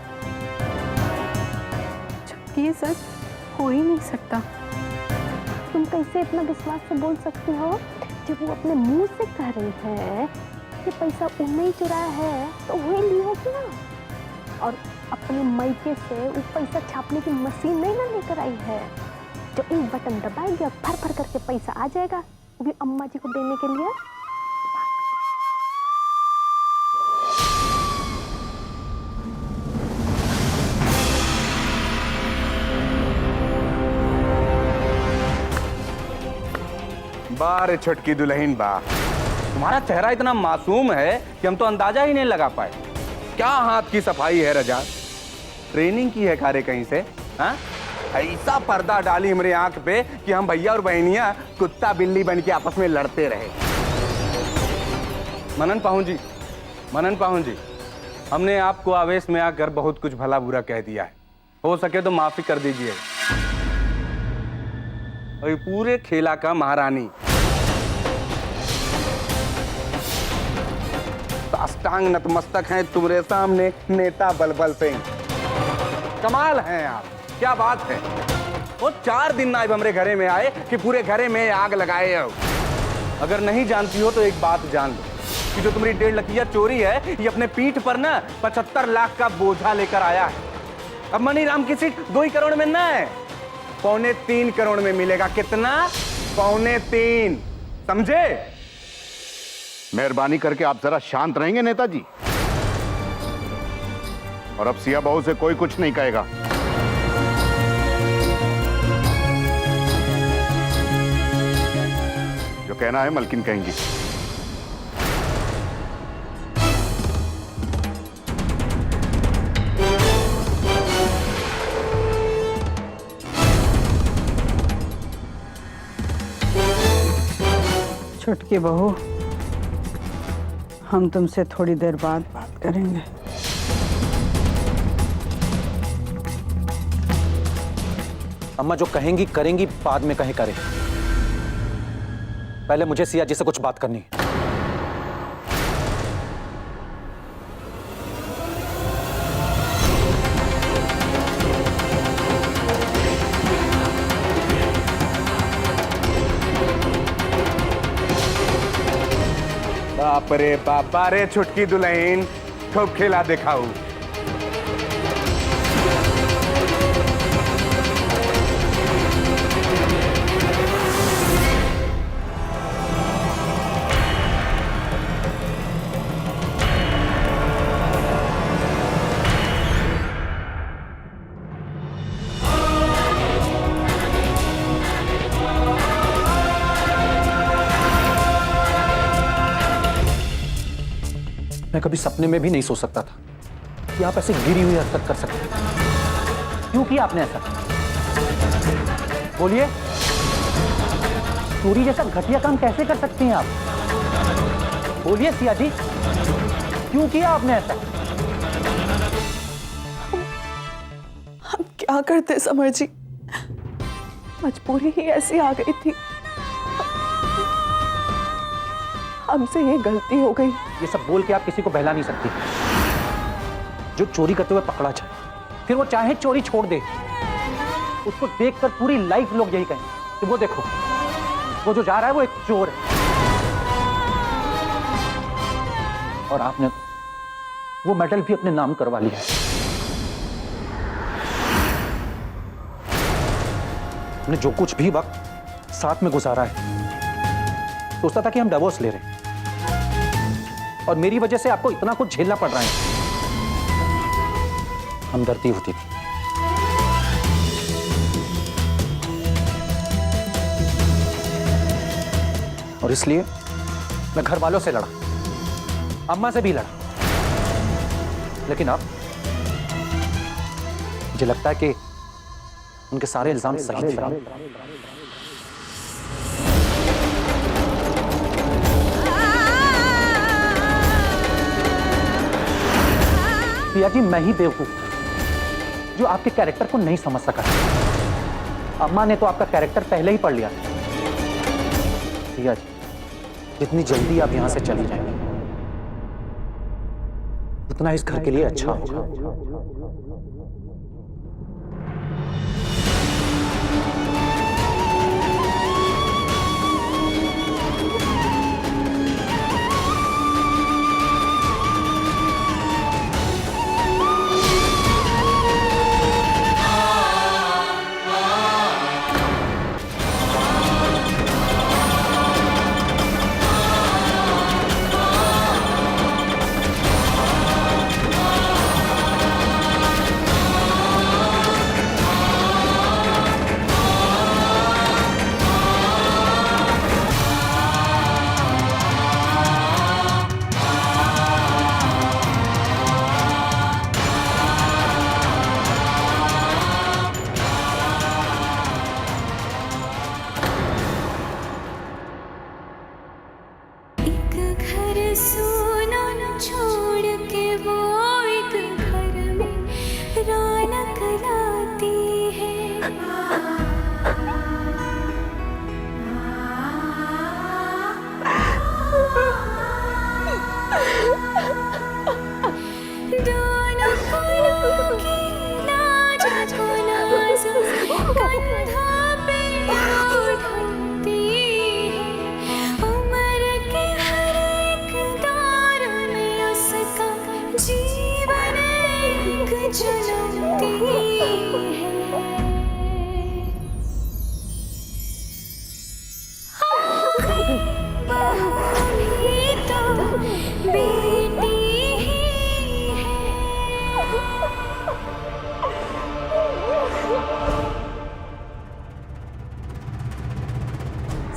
ये सच हो ही नहीं सकता। तुम कैसे इतना विश्वास से बोल सकती हो जब वो अपने मुंह से कह रही है कि पैसा उन्हें ही चुराया है, तो वही ली होगी ना। और अपने मायके से वो पैसा छापने की मशीन नहीं ना लेकर आई है, जो एक बटन दबाएगी और फर फर करके पैसा आ जाएगा, वो भी अम्मा जी को देने के लिए। बारे छटकी दुल्हन बा, तुम्हारा चेहरा इतना मासूम है कि हम तो अंदाजा ही नहीं लगा पाए। क्या हाथ की सफाई है रजा? ट्रेनिंग की है कार्य कहीं से? हाँ, ऐसा पर्दा डाली हमारे आंख पे कि हम भैया और बहनियां कुत्ता बिल्ली बन के आपस में लड़ते रहे। मनन पाहुन जी, हमने आपको आवेश में आकर बहुत कुछ भला बुरा कह दिया है, हो सके तो माफी कर दीजिए। और ये पूरे खेला का महारानी साष्टांग नतमस्तक हैं तुम्हारे सामने नेता बलबल सिंह। कमाल हैं आप, क्या बात है। वो 4 दिन नायब हमारे घरे में आए कि पूरे घरे में आग लगाए हो। अगर नहीं जानती हो तो एक बात जान लो कि जो तुम्हारी 1.5 लखिया चोरी है, ये अपने पीठ पर ना 75 लाख का बोझा लेकर आया है। अब मनीराम की सीट 2 ही करोड़ में ना है, 2.25 करोड़ में मिलेगा। कितना? 2.25, समझे? मेहरबानी करके आप जरा शांत रहेंगे नेताजी। और अब सिया बहू से कोई कुछ नहीं कहेगा। जो कहना है मलकिन कहेंगी। छुटकी बहू, हम तुमसे थोड़ी देर बाद बात करेंगे। अम्मा जो कहेंगी करेंगी, बाद में कहें करें। पहले मुझे सिया जी से कुछ बात करनी है। बाप रे छुटकी दुल्हन, खूब खेला दिखाऊ। मैं कभी सपने में भी नहीं सोच सकता था कि आप ऐसे गिरी हुई हरकत कर सकते हैं। क्यों किया आपने ऐसा? बोलिए, चोरी जैसा घटिया काम कैसे कर सकती हैं आप? बोलिए सिया जी, क्यों किया आपने ऐसा? हम क्या करते समर जी, मजबूरी ही ऐसी आ गई थी, हमसे ये गलती हो गई। ये सब बोल के आप किसी को बहला नहीं सकती। जो चोरी करते हुए पकड़ा जाए, फिर वो चाहे चोरी छोड़ दे, उसको देखकर पूरी लाइफ लोग यही कहें कि वो देखो, वो जो जा रहा है वो एक चोर है। और आपने वो मेडल भी अपने नाम करवा लिया है। हमने जो कुछ भी वक्त साथ में गुजारा है, सोचता था कि हम डिवोर्स ले रहे हैं, और मेरी वजह से आपको इतना कुछ झेलना पड़ रहा है। हमदर्दी होती थी। और इसलिए मैं घर वालों से लड़ा, अम्मा से भी लड़ा, लेकिन अब मुझे लगता है कि उनके सारे इल्जाम सही थे। पिया जी, मैं ही बेवकूफ था जो आपके कैरेक्टर को नहीं समझ सका। अम्मा ने तो आपका कैरेक्टर पहले ही पढ़ लिया। पिया जी, जितनी जल्दी आप यहां से चली जाएंगे, उतना इस घर के लिए अच्छा होगा।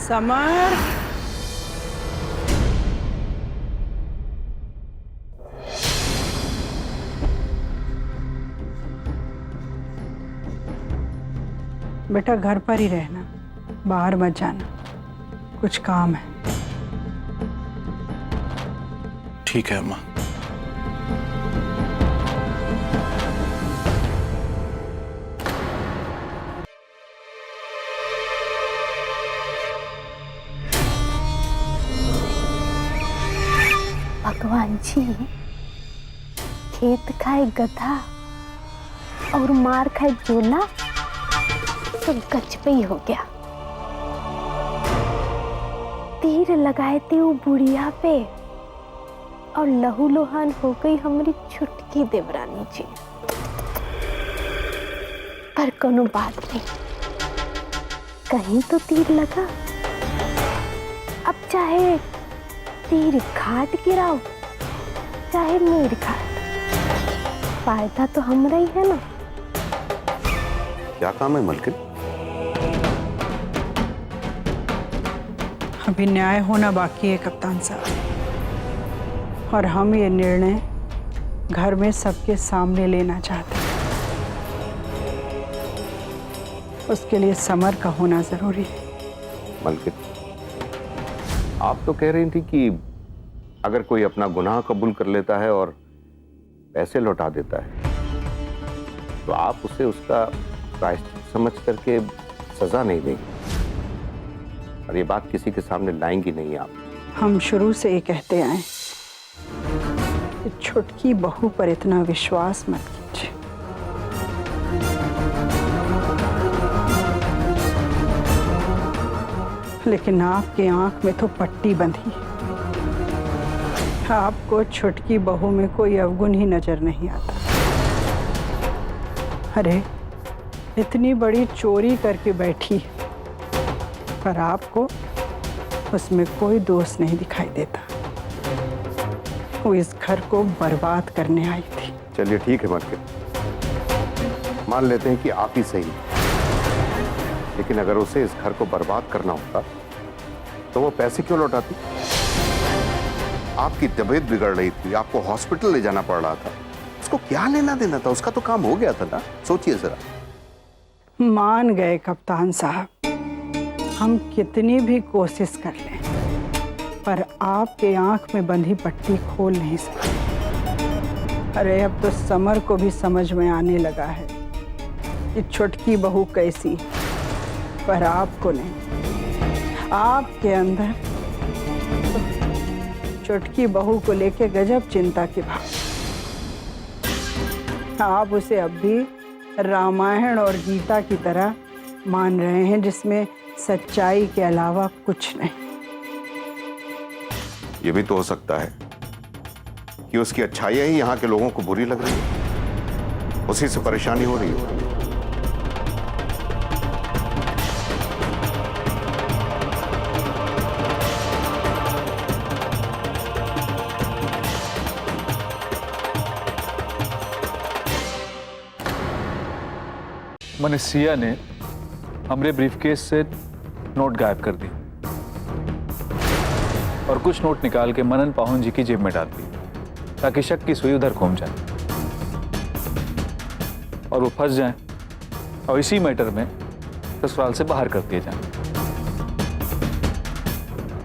समर, बेटा घर पर ही रहना, बाहर मत जाना, कुछ काम है। ठीक है अम्मा। भगवान जी, खेत खाए गधा और मार खाए जोला तो गच पे ही हो गया। तीर लगाए थे वो बुढ़िया पे और लहू लोहान हो गई हमारी छुटकी देवरानी जी। पर कोनो बात नहीं, कहीं तो तीर लगा। अब चाहे तीर घाट गिराओ चाहे मीर घाट, फायदा तो हमरा ही है ना। क्या काम है मलकिन? अभी न्याय होना बाकी है कप्तान साहब। और हम ये निर्णय घर में सबके सामने लेना चाहते हैं। उसके लिए समर का होना जरूरी है। मलकिन, आप तो कह रही थी कि अगर कोई अपना गुनाह कबूल कर लेता है और पैसे लौटा देता है तो आप उसे उसका प्रायश्चित समझ करके सजा नहीं देंगे, और ये बात किसी के सामने लाएंगी नहीं आप। हम शुरू से ये कहते आए कि छुटकी बहू पर इतना विश्वास मत कीजिए। लेकिन आपके आंख में तो पट्टी बंधी है। आपको छुटकी बहू में कोई अवगुण ही नजर नहीं आता। अरे इतनी बड़ी चोरी करके बैठी है, पर आपको उसमें कोई दोष नहीं दिखाई देता। वो इस घर को बर्बाद करने आई थी। चलिए ठीक है मलकिन, मान लेते हैं कि आप ही सही, लेकिन अगर उसे इस घर को बर्बाद करना होता तो वो पैसे क्यों लौटाती? आपकी तबीयत बिगड़ रही थी, आपको हॉस्पिटल ले जाना पड़ रहा था, उसको क्या लेना देना था? उसका तो काम हो गया था ना। सोचिए जरा। मान गए कप्तान साहब, हम कितनी भी कोशिश कर लें पर आपके आंख में बंधी पट्टी खोल नहीं सकते। अरे अब तो समर को भी समझ में आने लगा है कि छुटकी बहू कैसी है, पर आपको नहीं। आपके अंदर छुटकी बहू को लेके गजब चिंता की भाव। आप उसे अब भी रामायण और गीता की तरह मान रहे हैं, जिसमें सच्चाई के अलावा कुछ नहीं। ये भी तो हो सकता है कि उसकी अच्छाइयां ही यहाँ के लोगों को बुरी लग रही है, उसी से परेशानी हो रही है। मैंने सिया ने हमरे ब्रीफकेस से नोट गायब कर दी और कुछ नोट निकाल के मनन पाहुन जी की जेब में डाल दी ताकि शक की सुई उधर घूम जाए और वो फंस जाए और इसी मैटर में ससुराल से बाहर कर दिए जाए।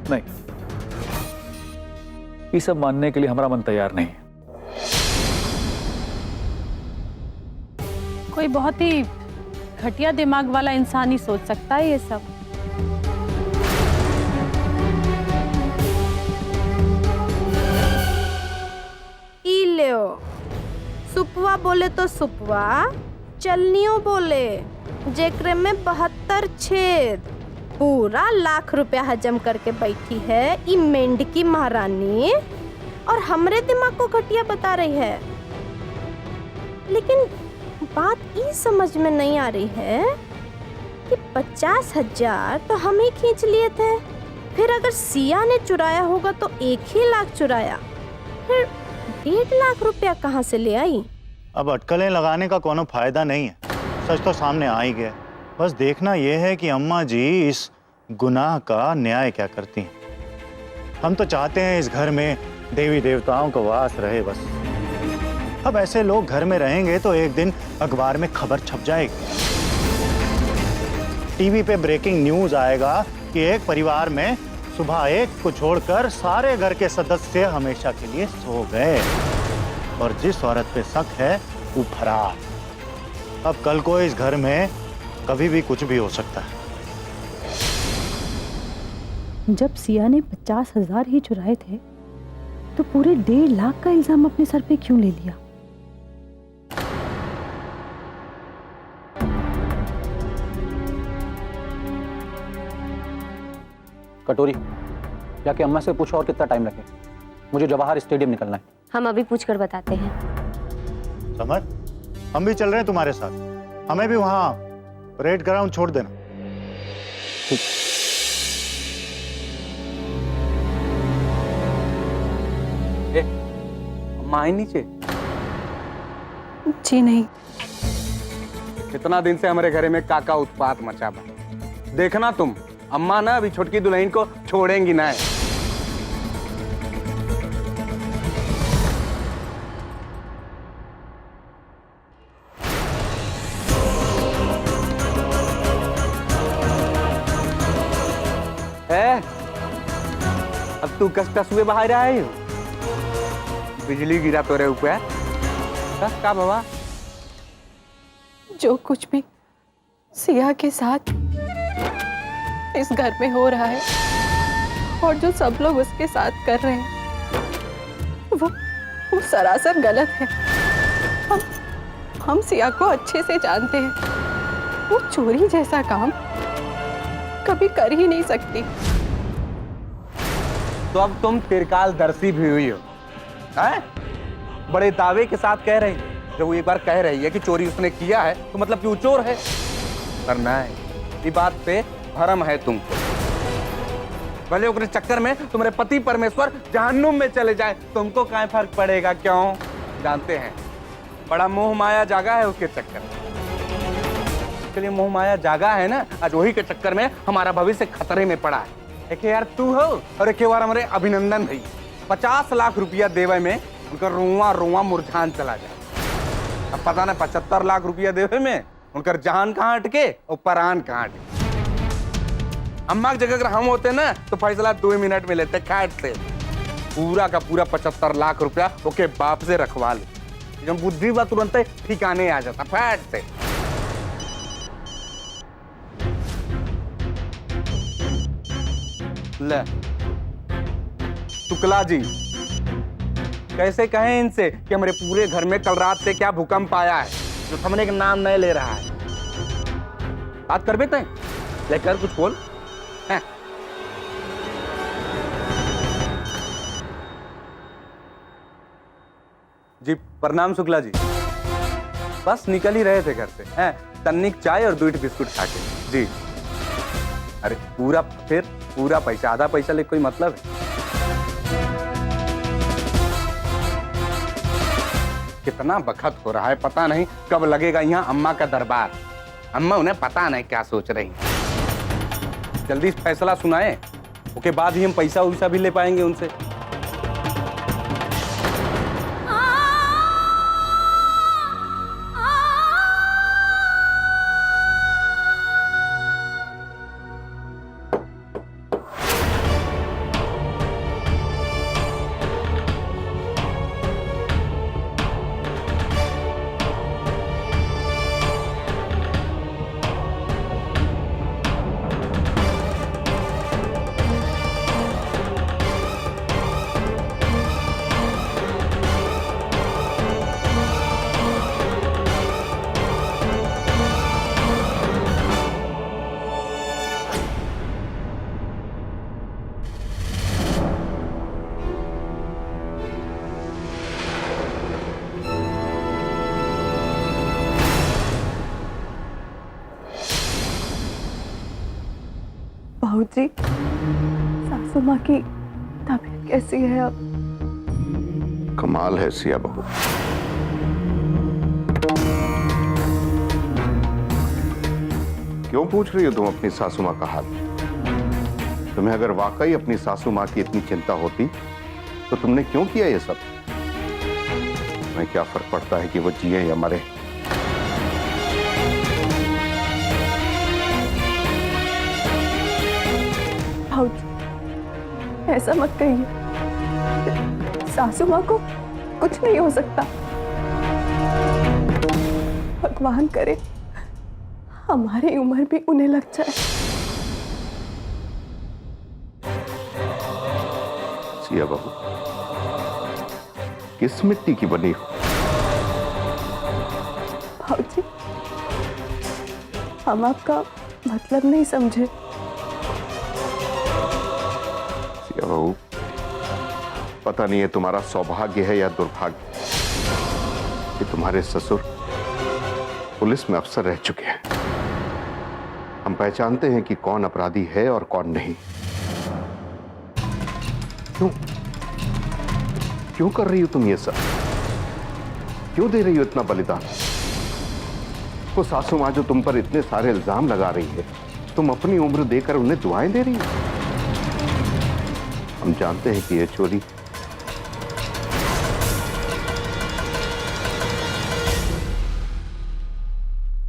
नहीं, ये सब मानने के लिए हमारा मन तैयार नहीं है। कोई बहुत ही घटिया दिमाग वाला इंसान ही सोच सकता है ये सब। ई लेओ, सुपवा बोले तो सुपवा, चलनियो बोले जेकरे में 72 छेद। पूरा लाख रुपया हजम करके बैठी है ई मेंढकी महारानी, और हमरे दिमाग को घटिया बता रही है। लेकिन बात ये समझ में नहीं आ रही है कि 50,000 तो हम ही खींच लिए थे, फिर अगर सिया ने चुराया होगा तो 1 ही लाख चुराया, फिर 1.5 लाख रुपया कहाँ से ले आई? अब अटकलें लगाने का कोनो फायदा नहीं है, सच तो सामने आ ही गया। बस देखना यह है कि अम्मा जी इस गुनाह का न्याय क्या करती हैं। हम तो चाहते हैं इस घर में देवी देवताओं का वास रहे बस। अब ऐसे लोग घर में रहेंगे तो एक दिन अखबार में खबर छप जाएगी, टीवी पे ब्रेकिंग न्यूज आएगा कि एक परिवार में सुबह एक को छोड़कर सारे घर के सदस्य हमेशा के लिए सो गए, और जिस औरत पे शक है वो फरार। अब कल को इस घर में कभी भी कुछ भी हो सकता है। जब सिया ने 50,000 ही चुराए थे तो पूरे 1.5 लाख का इल्जाम अपने सर पे क्यों ले लिया? कटोरी, जाके अम्मा से पूछो और कितना टाइम लगे। मुझे जवाहर स्टेडियम निकलना है। हम अभी पूछ कर बताते हैं। समर, हम भी चल रहे हैं तुम्हारे साथ, हमें भी वहां परेड ग्राउंड छोड़ देना। ठीक। अम्मा आई नीचे? जी नहीं। कितना दिन से हमारे घरे में काका उत्पात मचा बा। देखना तुम, अम्मा ना अभी छोटकी दुल्हन को छोड़ेंगी ना। है? अब तू कस हुए बाहर आए हो? बिजली गिरा तो रे ऊपर का बाबा? जो कुछ भी सिया के साथ इस घर में हो रहा है और जो सब लोग उसके साथ कर रहे हैं वो सरासर गलत है। हम सिया को अच्छे से जानते हैं। वो चोरी जैसा काम कभी कर ही नहीं सकती। तो अब तुम तिरकालदर्शी भी हुई हो, हैं? बड़े दावे के साथ कह रही हो। जब वो एक बार कह रही है कि चोरी उसने किया है तो मतलब कि वो चोर है। पर नहीं, ये बात पे भरम है तुमको। भले उसके चक्कर में तुम्हारे पति परमेश्वर जहन्नुम में चले जाए, तुमको क्या फर्क पड़ेगा? क्यों? जानते हैं बड़ा मोह माया जागा है उसके चक्कर में। इसके लिए मोह माया जागा है ना, आज वही के चक्कर में हमारा भविष्य खतरे में पड़ा है। एक यार तू हो और एक बार हमारे अभिनंदन भाई 50 लाख रुपया देवे में उनका रोआ रोआ मुरझान चला जाए। अब पता ना 75 लाख रुपया देवे में उनका जहान कहाँ अटके और परान कहाँ अटके। अम्मा की जगह अगर हम होते ना तो फैसला 2 मिनट में लेते कैट से। पूरा का पूरा 75 लाख रुपया ओके बाप से रखवा ले। जब बुद्धि बा तुरंत ठिकाने आ जाता फैट से। ले शुक्ला जी, कैसे कहें इनसे कि हमारे पूरे घर में कल रात से क्या भूकंप आया है जो थमने का नाम नहीं ले रहा है। बात कर बेटे, लेकर कुछ बोल। जी प्रणाम शुक्ला जी। बस निकल ही रहे थे घर से, हैं? तन्निक चाय और 2 बिस्कुट खा के। जी अरे पूरा पैसा, आधा पैसा ले कोई मतलब है? कितना बखत हो रहा है, पता नहीं कब लगेगा यहाँ अम्मा का दरबार। अम्मा उन्हें पता नहीं क्या सोच रही। जल्दी फैसला सुनाए, उसके बाद ही हम पैसा वैसा भी ले पाएंगे उनसे। जी, सासू माँ की तबीयत कैसी है अब? कमाल है सिया बहू। क्यों पूछ रही हो तुम अपनी सासू माँ का हाल? तुम्हें अगर वाकई अपनी सासू माँ की इतनी चिंता होती तो तुमने क्यों किया ये सब? तुम्हें क्या फर्क पड़ता है कि वो जिए या मरे? ऐसा मत कहिए, सासू माँ को कुछ नहीं हो सकता। भगवान करे हमारी उम्र भी उन्हें लग जाए। सिया बहू, किस मिट्टी की बनी हो? भाऊजी, हम आपका मतलब नहीं समझे। सिया बहू, पता नहीं है तुम्हारा सौभाग्य है या दुर्भाग्य कि तुम्हारे ससुर पुलिस में अफसर रह चुके हैं। हम पहचानते हैं कि कौन अपराधी है और कौन नहीं। क्यों कर रही हो तुम ये सब? क्यों दे रही हो इतना बलिदान? वो सासू माँ जो तुम पर इतने सारे इल्जाम लगा रही है, तुम अपनी उम्र देकर उन्हें दुआएं दे रही हो। हम जानते हैं कि यह चोरी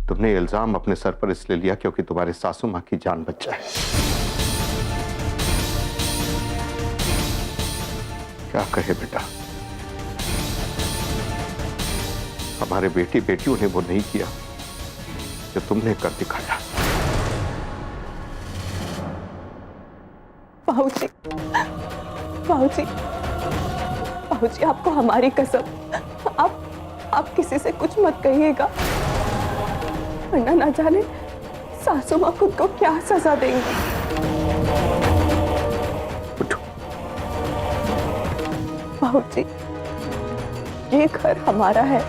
तुमने इल्जाम अपने सर पर इसलिए लिया क्योंकि तुम्हारे सासू माँ की जान बच जाए। क्या कहे बेटा, हमारे बेटी बेटियों ने वो नहीं किया जो तुमने कर दिखाया। बाबूजी, बाबूजी, बाबूजी, आपको हमारी कसम, आप किसी से कुछ मत कहिएगा, वरना ना जाने सासू माँ खुद को क्या सजा देंगी। बाबूजी, ये घर हमारा है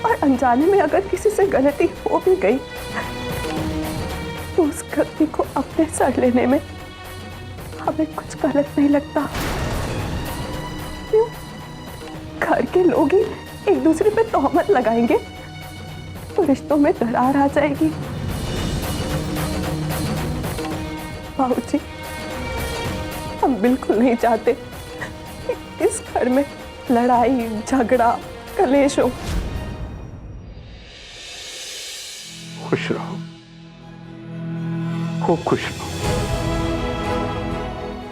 और अनजाने में अगर किसी से गलती हो भी गई तो उस गलती को अपने सर लेने में हमें कुछ गलत नहीं लगता। क्यों? घर के लोग ही एक दूसरे पे तोहमत लगाएंगे तो रिश्तों में दरार आ जाएगी। बाबूजी, हम बिल्कुल नहीं चाहते कि इस घर में लड़ाई झगड़ा कलेश हो। खुश रहो, खूब खुश रहो।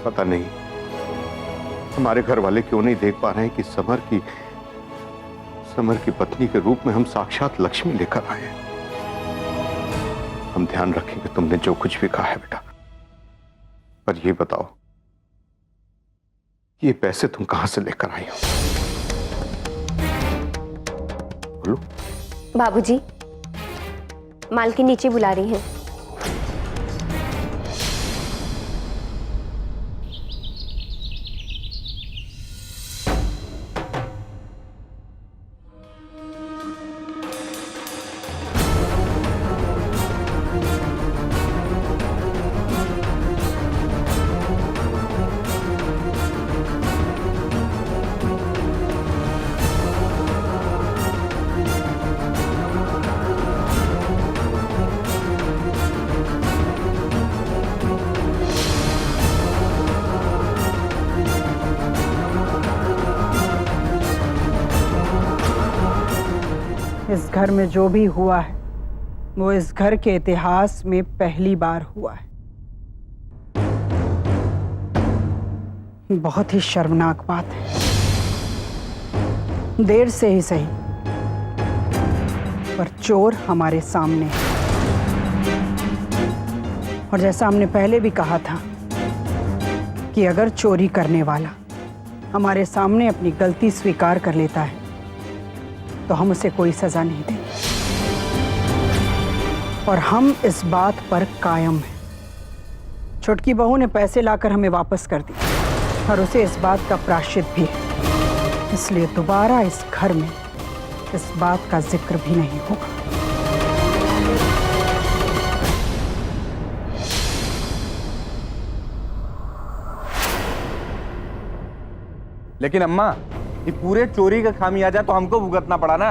पता नहीं हमारे घर वाले क्यों नहीं देख पा रहे हैं कि समर की पत्नी के रूप में हम साक्षात लक्ष्मी लेकर आए हैं। हम ध्यान रखेंगे तुमने जो कुछ भी कहा है बेटा, पर ये बताओ ये पैसे तुम कहां से लेकर आई हो? बोलो। बाबूजी, मालकिन नीचे बुला रही हैं। इस घर में जो भी हुआ है वो इस घर के इतिहास में पहली बार हुआ है। बहुत ही शर्मनाक बात है। देर से ही सही, पर चोर हमारे सामने है। और जैसा हमने पहले भी कहा था कि अगर चोरी करने वाला हमारे सामने अपनी गलती स्वीकार कर लेता है तो हम उसे कोई सजा नहीं देंगे। और हम इस बात पर कायम हैं। छोटकी बहू ने पैसे लाकर हमें वापस कर दिए और उसे इस बात का प्रायश्चित भी है। इसलिए दोबारा इस घर में इस बात का जिक्र भी नहीं होगा। लेकिन अम्मा, ये पूरे चोरी का खामियाजा तो हमको भुगतना पड़ा ना,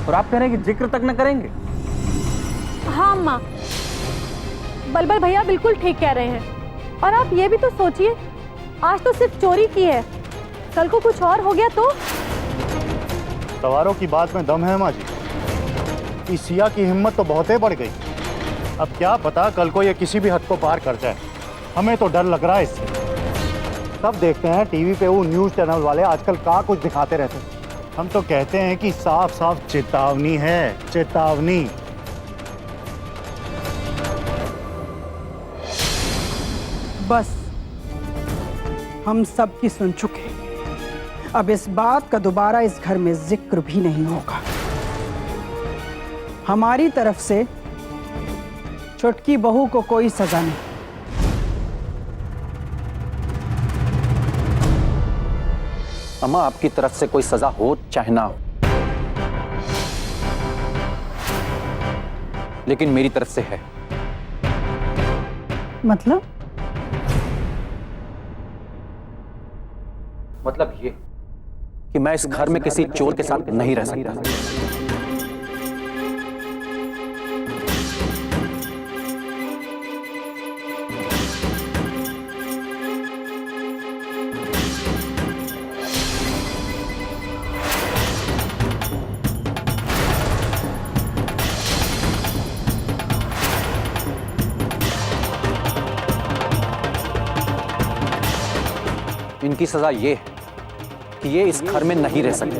और आप कह रहे हैं कि जिक्र तक न करेंगे। हाँ अम्मा, बलबल भैया बिल्कुल ठीक कह रहे हैं। और आप ये भी तो सोचिए, आज तो सिर्फ चोरी की है, कल को कुछ और हो गया तो? सवारों की बात में दम है माँ जी। इस सिया की हिम्मत तो बहुत ही बढ़ गई। अब क्या पता कल को ये किसी भी हद को पार कर जाए। हमें तो डर लग रहा है इससे। सब देखते हैं टीवी पे वो न्यूज़ चैनल वाले आजकल क्या कुछ दिखाते रहते हैं। हम तो कहते हैं कि साफ साफ चेतावनी है, चेतावनी। बस हम सब की सुन चुके। अब इस बात का दोबारा इस घर में जिक्र भी नहीं होगा। हमारी तरफ से छोटकी बहू को कोई सजा नहीं। अम्मा, आपकी तरफ से कोई सजा हो चाहे ना हो, लेकिन मेरी तरफ से है। मतलब ये कि मैं इस घर में किसी चोर के साथ नहीं रह सकता। इन उनकी सजा ये है कि ये इस घर में नहीं रह सकते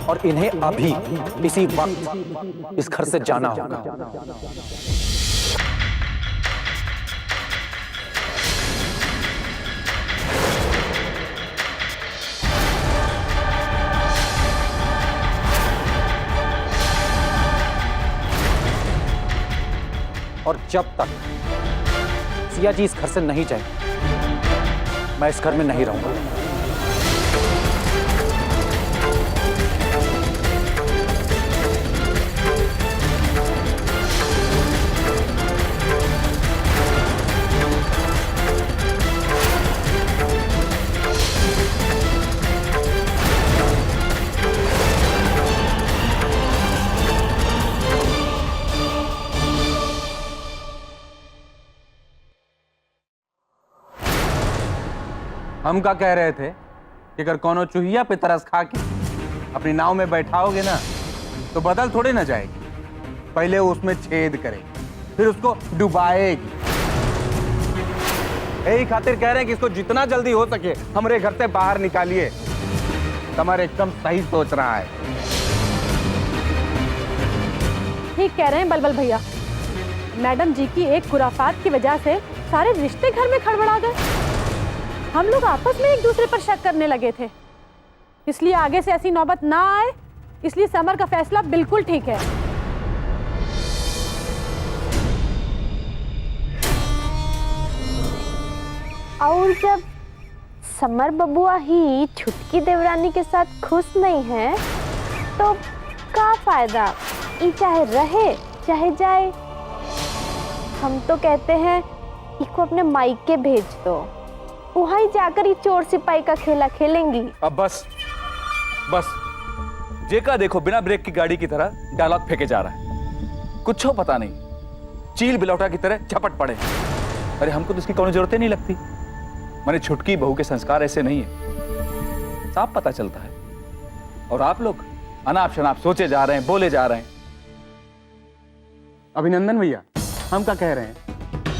और इन्हें अभी इसी वक्त इस घर से जाना होगा। और जब तक सिया जी इस घर से नहीं जाए मैं इस घर में नहीं रहूंगा। हम क्या कह रहे थे कि अगर कोनो चूहिया पे तरस खा के अपनी नाव में बैठाओगे ना तो बदल थोड़े ना जाएगी, पहले उसमें छेद करेगी फिर उसको डुबाएगी। यही खातिर कह रहे हैं कि इसको जितना जल्दी हो सके हमारे घर से बाहर निकालिए। कमर एकदम सही सोच रहा है। ठीक कह रहे हैं बलबल भैया। मैडम जी की एक खुराफात की वजह से सारे रिश्ते घर में खड़बड़ा गए। हम लोग आपस में एक दूसरे पर शक करने लगे थे, इसलिए आगे से ऐसी नौबत ना आए, इसलिए समर का फैसला बिल्कुल ठीक है। और जब समर बबुआ ही छुटकी देवरानी के साथ खुश नहीं है तो क्या फायदा, ये चाहे रहे चाहे जाए। हम तो कहते हैं इसको अपने मायके भेज दो, वहीं जाकर ही चोर सिपाही का खेला खेलेंगी। अब बस बस जेका देखो बिना ब्रेक की गाड़ी की तरह डायलॉग फेंके जा रहा है, कुछ हो पता नहीं, चील बिलौटा की तरह झपट पड़े। अरे हमको तो इसकी कोई जरूरत ही नहीं लगती। मैंने छुटकी बहू के संस्कार ऐसे नहीं है, साफ पता चलता है। और आप लोग अनाप शनाप सोचे जा रहे हैं, बोले जा रहे हैं। अभिनंदन भैया, हम क्या कह रहे हैं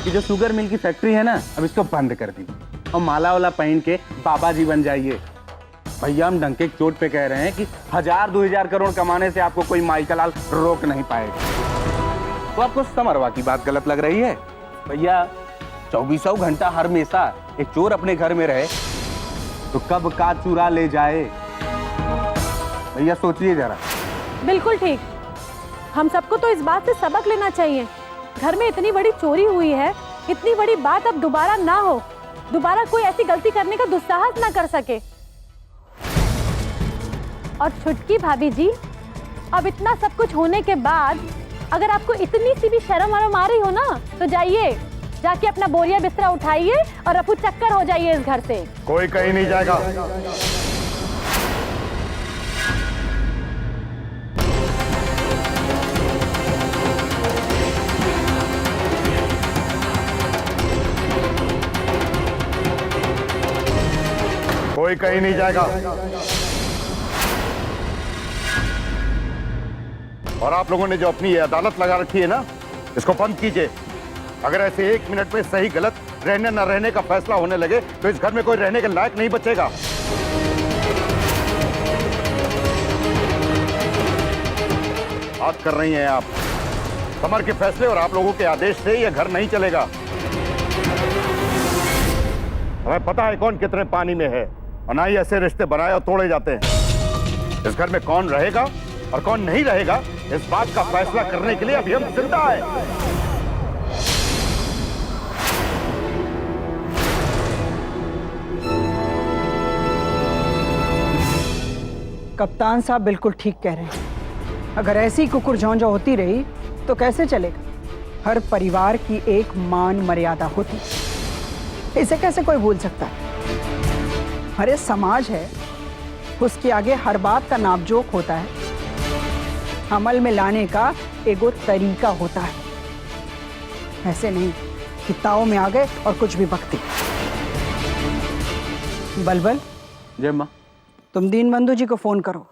कि जो शुगर मिल की फैक्ट्री है ना, अब इसको बंद कर दी और माला वाला पहन के बाबा जी बन जाइए। भैया हम डंके की चोट पे कह रहे हैं कि 1000-2000 करोड़ कमाने से आपको कोई माइकल लाल रोक नहीं पाएगा। तो आपको समरवा की बात गलत लग रही है? भैया 24 घंटा हर हमेशा एक चोर अपने घर में रहे तो कब का चुरा ले जाए। भैया सोचिए जरा। बिल्कुल ठीक। हम सबको तो इस बात से सबक लेना चाहिए। घर में इतनी बड़ी चोरी हुई है, इतनी बड़ी बात अब दोबारा ना हो, दोबारा कोई ऐसी गलती करने का दुस्साहस ना कर सके। और छुटकी भाभी जी, अब इतना सब कुछ होने के बाद अगर आपको इतनी सी भी शर्म वरम आ रही हो ना, तो जाइए, जाके अपना बोरिया बिस्तरा उठाइए और रफू चक्कर हो जाइए इस घर से। कोई कहीं नहीं जाएगा। कोई कहीं नहीं जाएगा। और आप लोगों ने जो अपनी ये अदालत लगा रखी है ना, इसको बंद कीजिए। अगर ऐसे 1 मिनट में सही गलत, रहने न रहने का फैसला होने लगे तो इस घर में कोई रहने के लायक नहीं बचेगा। बात कर रही हैं आप। समर के फैसले और आप लोगों के आदेश से यह घर नहीं चलेगा। हमें पता है कौन कितने पानी में है और ना ही ऐसे रिश्ते बनाए और तोड़े जाते हैं। इस घर में कौन रहेगा और कौन नहीं रहेगा, इस बात का फैसला करने के लिए अभी हम जिंदा हैं। कप्तान साहब बिल्कुल ठीक कह रहे हैं। अगर ऐसी कुकुर झौंझा होती रही तो कैसे चलेगा? हर परिवार की एक मान मर्यादा होती, इसे कैसे कोई भूल सकता है? हरे समाज है, उसके आगे हर बात का नापजोक होता है, अमल में लाने का एगो तरीका होता है। ऐसे नहीं कि ताव में आ गए और कुछ भी बकते। बलबल, जय माँ। तुम दीनबंधु जी को फोन करो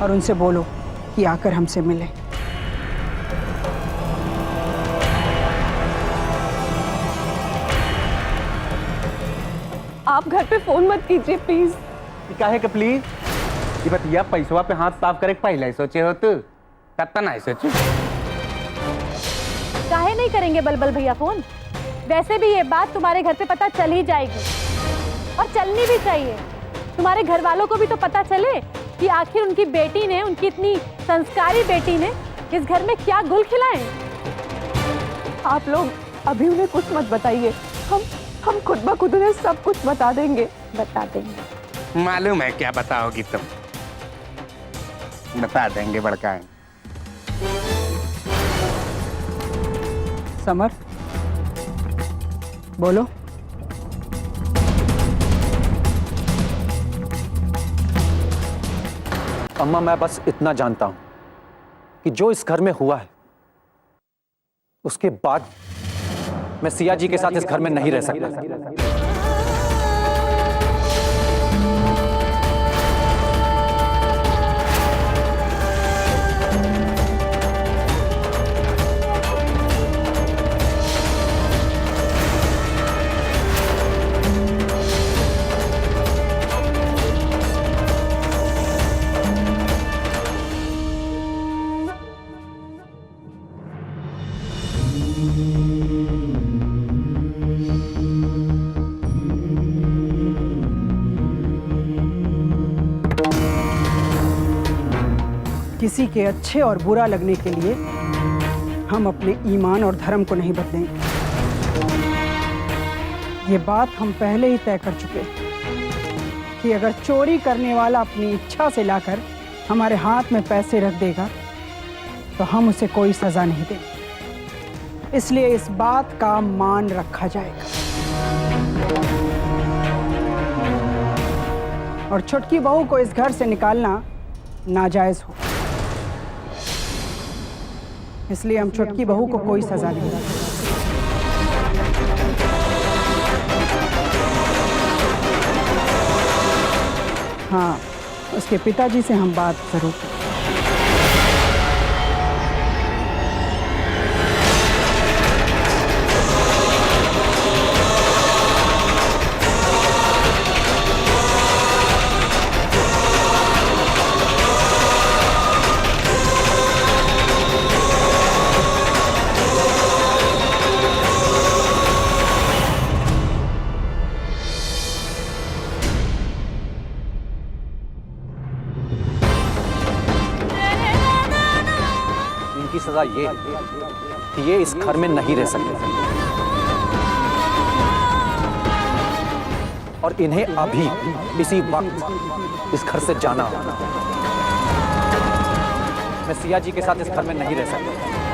और उनसे बोलो कि आकर हमसे मिले। आप घर पे फोन मत कीजिए प्लीज। काहे के प्लीज? ये बतिया पैसवा पे हाथ साफ करे पहले ही सोचे हो तू, तब तो नहीं सोचू। काहे नहीं करेंगे बलबल भैया फोन? वैसे भी ये बात तुम्हारे घर पे पता चल ही जाएगी और चलनी भी चाहिए। तुम्हारे घर वालों को भी तो पता चले कि आखिर उनकी बेटी ने, उनकी इतनी संस्कारी बेटी ने इस घर में क्या गुल खिलाए। आप लोग अभी उन्हें कुछ मत बताइए, हम खुद ब खुद उन्हें सब कुछ बता देंगे। मालूम है क्या बताओगी तुम, बता देंगे बड़का। समर बोलो। अम्मा मैं बस इतना जानता हूं कि जो इस घर में हुआ है उसके बाद मैं सिया जी के साथ इस घर में नहीं रह सकता। किसी के अच्छे और बुरा लगने के लिए हम अपने ईमान और धर्म को नहीं बदलेंगे। ये बात हम पहले ही तय कर चुके हैं कि अगर चोरी करने वाला अपनी इच्छा से लाकर हमारे हाथ में पैसे रख देगा तो हम उसे कोई सजा नहीं देंगे। इसलिए इस बात का मान रखा जाएगा और छुटकी बहू को इस घर से निकालना नाजायज हो। इसलिए हम छुटकी बहू को कोई सजा नहीं देंगे। हाँ, उसके पिताजी से हम बात जरूर करें। इनकी सजा ये कि ये इस घर में नहीं रह सकते और इन्हें अभी इसी वक्त इस घर से जाना होगा। मैं सिया जी के साथ इस घर में नहीं रह सकता।